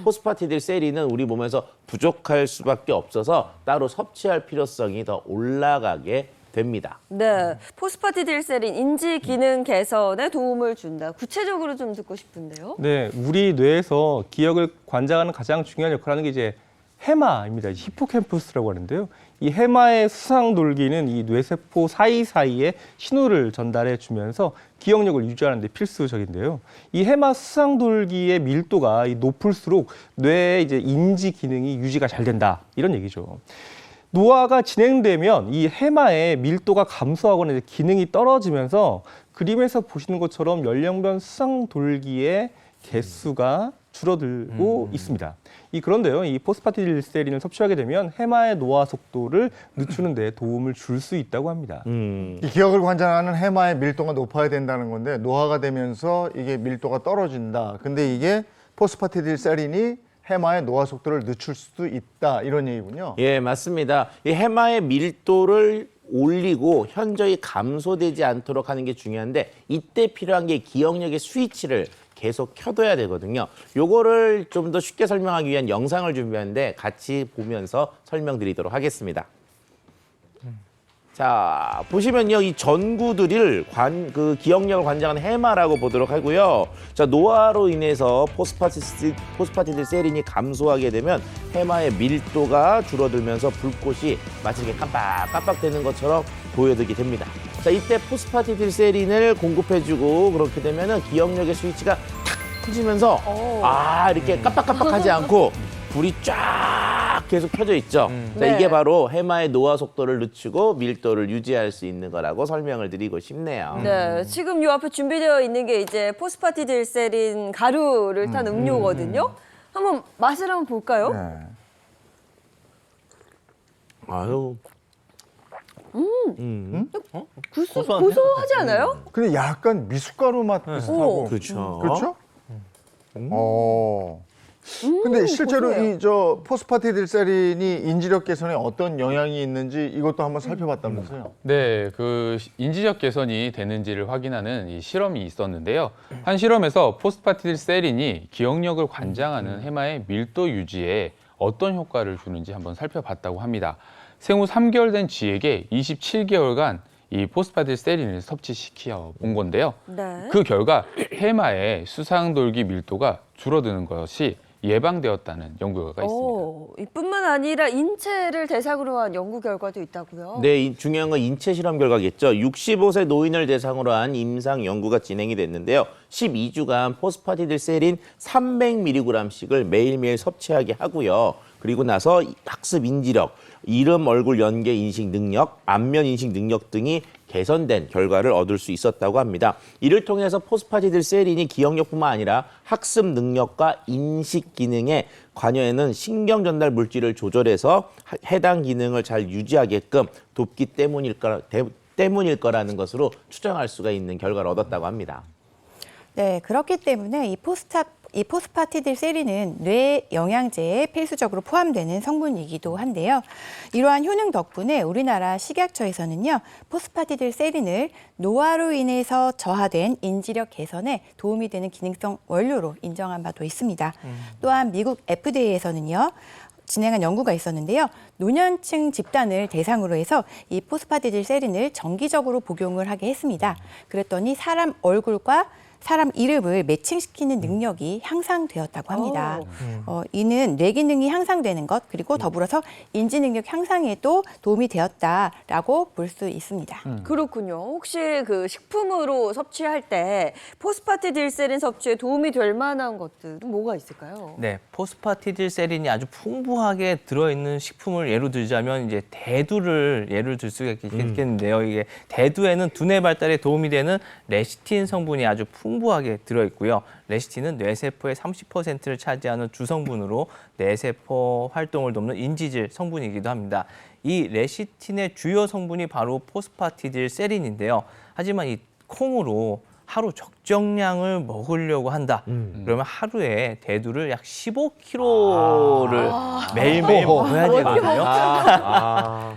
포스파티딜세린은 우리 몸에서 부족할 수밖에 없어서 따로 섭취할 필요성이 더 올라가게 됩니다. 네, 포스파티딜세린 인지 기능 개선에 도움을 준다. 구체적으로 좀 듣고 싶은데요. 네, 우리 뇌에서 기억을 관장하는 가장 중요한 역할을 하는 게 이제 해마입니다. 히포캠퍼스라고 하는데요. 이 해마의 수상돌기는 이 뇌세포 사이사이에 신호를 전달해 주면서 기억력을 유지하는 데 필수적인데요. 이 해마 수상돌기의 밀도가 높을수록 뇌의 이제 인지 기능이 유지가 잘 된다. 이런 얘기죠. 노화가 진행되면 이 해마의 밀도가 감소하거나 이제 기능이 떨어지면서 그림에서 보시는 것처럼 연령별 수상돌기의 개수가 줄어들고 있습니다. 그런데요, 이 포스파티딜세린을 섭취하게 되면 해마의 노화 속도를 늦추는 데 도움을 줄 수 있다고 합니다. 이 기억을 관장하는 해마의 밀도가 높아야 된다는 건데 노화가 되면서 이게 밀도가 떨어진다. 근데 이게 포스파티딜세린이 해마의 노화 속도를 늦출 수도 있다. 이런 얘기군요. 예, 맞습니다. 이 해마의 밀도를 올리고 현저히 감소되지 않도록 하는 게 중요한데 이때 필요한 게 기억력의 스위치를 계속 켜둬야 되거든요. 요거를 좀 더 쉽게 설명하기 위한 영상을 준비했는데 같이 보면서 설명드리도록 하겠습니다. 자, 보시면요, 이 전구들을 기억력을 관장하는 해마라고 보도록 하고요. 자, 노화로 인해서 포스파티딜세린이 감소하게 되면 해마의 밀도가 줄어들면서 불꽃이 마치 이렇게 깜빡깜빡대는 것처럼 보여들게 됩니다. 자, 이때 포스파티딜세린을 공급해주고 그렇게 되면은 기억력의 스위치가 탁 켜지면서 이렇게 깜빡깜빡하지 않고 불이 쫙 계속 켜져 있죠. 자, 네. 이게 바로 해마의 노화 속도를 늦추고 밀도를 유지할 수 있는 거라고 설명을 드리고 싶네요. 네, 지금 요 앞에 준비되어 있는 게 이제 포스파티딜세린 가루를 탄 음료거든요. 한번 맛을 한번 볼까요? 네. 아유. 고소하지 않아요? 근데 약간 미숫가루 맛 비슷하고. 그렇죠. 그렇죠? 근데 실제로 고소해요. 이 저 포스파티딜세린이 인지력 개선에 어떤 영향이 있는지 이것도 한번 살펴봤다면서요? 네, 그 인지적 개선이 되는지를 확인하는 이 실험이 있었는데요. 한 실험에서 포스파티딜세린이 기억력을 관장하는 해마의 밀도 유지에 어떤 효과를 주는지 한번 살펴봤다고 합니다. 생후 3개월 된 쥐에게 27개월간 이 포스파티딜세린을 섭취시켜 본 건데요. 네. 그 결과 해마의 수상돌기 밀도가 줄어드는 것이 예방되었다는 연구 결과가 있습니다. 이뿐만 아니라 인체를 대상으로 한 연구 결과도 있다고요? 네, 중요한 건 인체 실험 결과겠죠. 65세 노인을 대상으로 한 임상 연구가 진행이 됐는데요. 12주간 포스파티딜세린 300mg씩을 매일매일 섭취하게 하고요. 그리고 나서 학습 인지력, 이름, 얼굴, 연계 인식 능력, 안면 인식 능력 등이 개선된 결과를 얻을 수 있었다고 합니다. 이를 통해서 포스파티딜세린이 기억력뿐만 아니라 학습 능력과 인식 기능에 관여하는 신경 전달 물질을 조절해서 해당 기능을 잘 유지하게끔 돕기 때문일 거라는 것으로 추정할 수가 있는 결과를 얻었다고 합니다. 네, 그렇기 때문에 이 포스파티딜세린은 뇌 영양제에 필수적으로 포함되는 성분이기도 한데요. 이러한 효능 덕분에 우리나라 식약처에서는요, 포스파티딜세린을 노화로 인해서 저하된 인지력 개선에 도움이 되는 기능성 원료로 인정한 바도 있습니다. 또한 미국 FDA에서는요, 진행한 연구가 있었는데요. 노년층 집단을 대상으로 해서 이 포스파티딜세린을 정기적으로 복용을 하게 했습니다. 그랬더니 사람 얼굴과 사람 이름을 매칭시키는 능력이 향상되었다고 합니다. 이는 뇌 기능이 향상되는 것, 그리고 더불어서 인지 능력 향상에도 도움이 되었다라고 볼 수 있습니다. 그렇군요. 혹시 그 식품으로 섭취할 때 포스파티딜세린 섭취에 도움이 될 만한 것들은 뭐가 있을까요? 네, 포스파티딜세린이 아주 풍부하게 들어있는 식품을 예로 들자면 이제 대두를 예를 들 수가 있겠는데요. 이게 대두에는 두뇌 발달에 도움이 되는 레시틴 성분이 아주 풍부하게 들어있고요. 레시틴은 뇌세포의 30%를 차지하는 주성분으로 뇌세포 활동을 돕는 인지질 성분이기도 합니다. 이 레시틴의 주요 성분이 바로 포스파티딜세린인데요. 하지만 이 콩으로 하루 적정량을 먹으려고 한다. 그러면 하루에 대두를 약 15kg를 매일매일 먹어야 되거든요.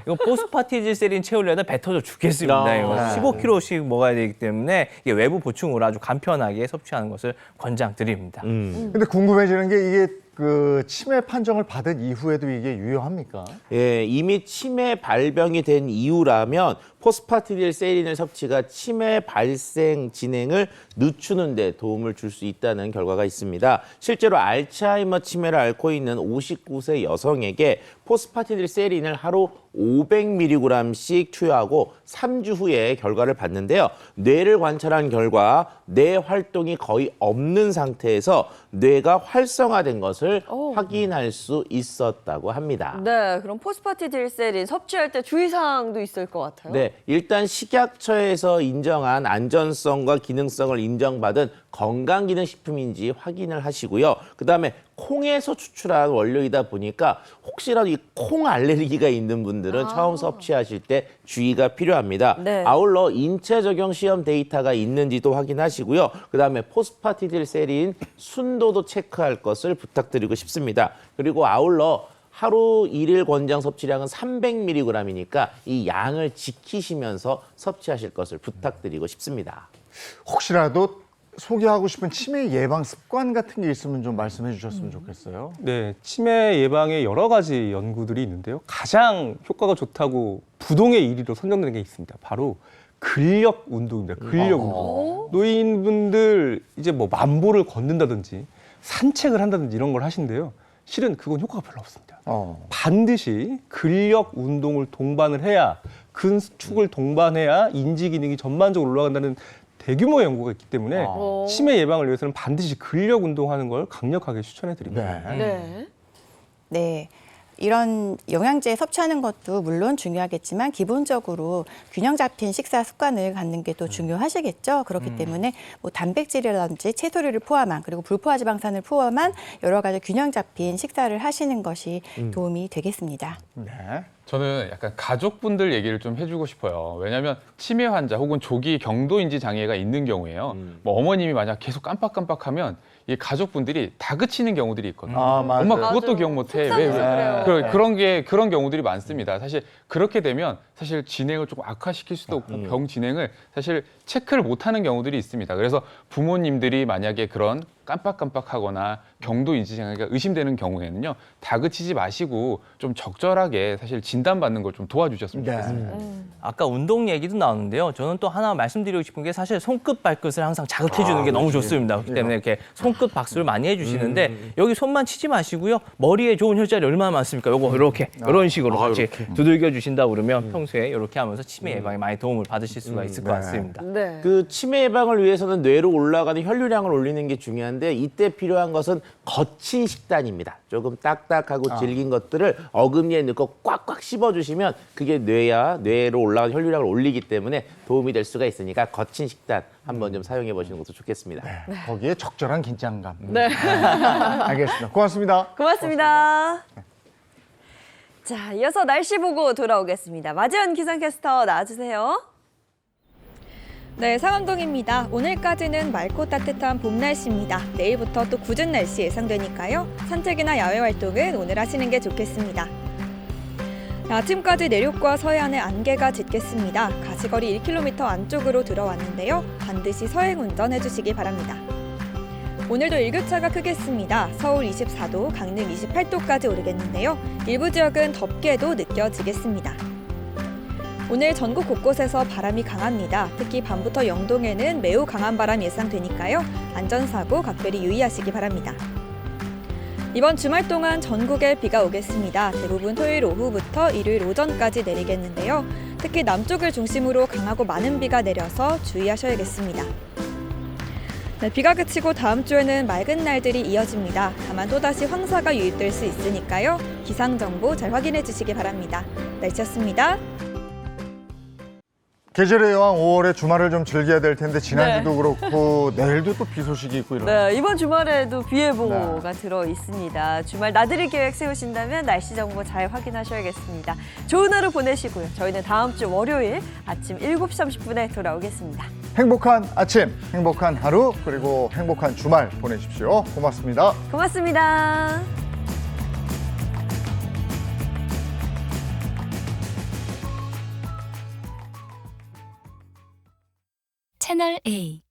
이거 포스파티딜세린 채우려면 배 터져 죽겠습니다. 이거 15kg씩 먹어야 되기 때문에 이게 외부 보충으로 아주 간편하게 섭취하는 것을 권장드립니다. 근데 궁금해지는 게 이게 그 치매 판정을 받은 이후에도 이게 유효합니까? 예, 이미 치매 발병이 된 이후라면 포스파티딜세린의 섭취가 치매 발생 진행을 늦추는 데 도움을 줄 수 있다는 결과가 있습니다. 실제로 알츠하이머 치매를 앓고 있는 59세 여성에게 포스파티딜세린을 하루 500mg씩 투여하고 3주 후에 결과를 봤는데요. 뇌를 관찰한 결과 뇌 활동이 거의 없는 상태에서 뇌가 활성화된 것을 확인할 수 있었다고 합니다. 네, 그럼 포스파티딜세린 섭취할 때 주의사항도 있을 것 같아요. 네, 일단 식약처에서 인정한 안전성과 기능성을 인정받은 건강기능식품인지 확인을 하시고요. 그다음에 콩에서 추출한 원료이다 보니까 혹시라도 이 콩 알레르기가 있는 분들은 처음 섭취하실 때 주의가 필요합니다. 네. 아울러 인체 적용 시험 데이터가 있는지도 확인하시고요. 그다음에 포스파티딜세린 순도도 체크할 것을 부탁드리고 싶습니다. 그리고 아울러 하루 일일 권장 섭취량은 300mg이니까 이 양을 지키시면서 섭취하실 것을 부탁드리고 싶습니다. 혹시라도 소개하고 싶은 치매 예방 습관 같은 게 있으면 좀 말씀해 주셨으면 좋겠어요. 네, 치매 예방에 여러 가지 연구들이 있는데요. 가장 효과가 좋다고 부동의 1위로 선정되는 게 있습니다. 바로 근력 운동입니다. 근력 운동. 노인분들 이제 뭐 만보를 걷는다든지 산책을 한다든지 이런 걸 하신대요. 실은 그건 효과가 별로 없습니다. 반드시 근력 운동을 동반을 해야 근축을 동반해야 인지 기능이 전반적으로 올라간다는 대규모 연구가 있기 때문에 치매 예방을 위해서는 반드시 근력 운동하는 걸 강력하게 추천해 드립니다. 네. 네. 이런 영양제 섭취하는 것도 물론 중요하겠지만 기본적으로 균형 잡힌 식사 습관을 갖는 게 또 중요하시겠죠. 그렇기 때문에 뭐 단백질이라든지 채소류를 포함한 그리고 불포화지방산을 포함한 여러 가지 균형 잡힌 식사를 하시는 것이 도움이 되겠습니다. 네. 저는 약간 가족분들 얘기를 좀 해주고 싶어요. 왜냐하면 치매 환자 혹은 조기 경도인지 장애가 있는 경우에요. 뭐 어머님이 만약 계속 깜빡깜빡하면 이 가족분들이 다그치는 경우들이 있거든요. 맞아요. 엄마 그것도 기억 못해. 왜? 그런 경우들이 많습니다. 사실 그렇게 되면 사실 진행을 조금 악화시킬 수도 없고 병 진행을 사실 체크를 못하는 경우들이 있습니다. 그래서 부모님들이 만약에 그런 깜빡깜빡하거나 경도 인지 장애가 의심되는 경우에는요, 다그치지 마시고 좀 적절하게 사실 진단받는 걸 좀 도와주셨으면 좋겠습니다. 아까 운동 얘기도 나오는데요. 저는 또 하나 말씀드리고 싶은 게 사실 손끝 발끝을 항상 자극해 주는 게 너무 좋습니다. 그렇기 때문에 이렇게 손끝 박수를 많이 해주시는데 여기 손만 치지 마시고요. 머리에 좋은 혈자리 얼마나 많습니까? 요거 이렇게 이런 식으로 같이 두들겨 주신다 그러면 평소에 이렇게 하면서 치매 예방에 많이 도움을 받으실 수가 있을 것 같습니다. 네. 그 치매 예방을 위해서는 뇌로 올라가는 혈류량을 올리는 게 중요한데 이때 필요한 것은 거친 식단입니다. 조금 딱딱하고 질긴 것들을 어금니에 넣고 꽉꽉 씹어주시면 그게 뇌로 올라가는 혈류량을 올리기 때문에 도움이 될 수가 있으니까 거친 식단 한번 좀 사용해 보시는 것도 좋겠습니다. 네. 거기에 적절한 긴장감. 네. 알겠습니다. 고맙습니다. 고맙습니다. 자, 이어서 날씨 보고 돌아오겠습니다. 마지원 기상캐스터 나와주세요. 네, 상암동입니다. 오늘까지는 맑고 따뜻한 봄 날씨입니다. 내일부터 또 굳은 날씨 예상되니까요. 산책이나 야외 활동은 오늘 하시는 게 좋겠습니다. 아침까지 내륙과 서해안에 안개가 짙겠습니다. 가시거리 1km 안쪽으로 들어왔는데요. 반드시 서행 운전해 주시기 바랍니다. 오늘도 일교차가 크겠습니다. 서울 24도, 강릉 28도까지 오르겠는데요. 일부 지역은 덥게도 느껴지겠습니다. 오늘 전국 곳곳에서 바람이 강합니다. 특히 밤부터 영동에는 매우 강한 바람 예상되니까요. 안전사고 각별히 유의하시기 바랍니다. 이번 주말 동안 전국에 비가 오겠습니다. 대부분 토요일 오후부터 일요일 오전까지 내리겠는데요. 특히 남쪽을 중심으로 강하고 많은 비가 내려서 주의하셔야겠습니다. 네, 비가 그치고 다음 주에는 맑은 날들이 이어집니다. 다만 또다시 황사가 유입될 수 있으니까요. 기상정보 잘 확인해 주시기 바랍니다. 날씨였습니다. 계절의 여왕 5월에 주말을 좀 즐겨야 될 텐데 지난주도 그렇고 내일도 또 비 소식이 있고 이러네요. 네, 이번 주말에도 비 예보가 들어 있습니다. 주말 나들이 계획 세우신다면 날씨 정보 잘 확인하셔야겠습니다. 좋은 하루 보내시고요. 저희는 다음 주 월요일 아침 7시 30분에 돌아오겠습니다. 행복한 아침, 행복한 하루, 그리고 행복한 주말 보내십시오. 고맙습니다. 고맙습니다. 채널 A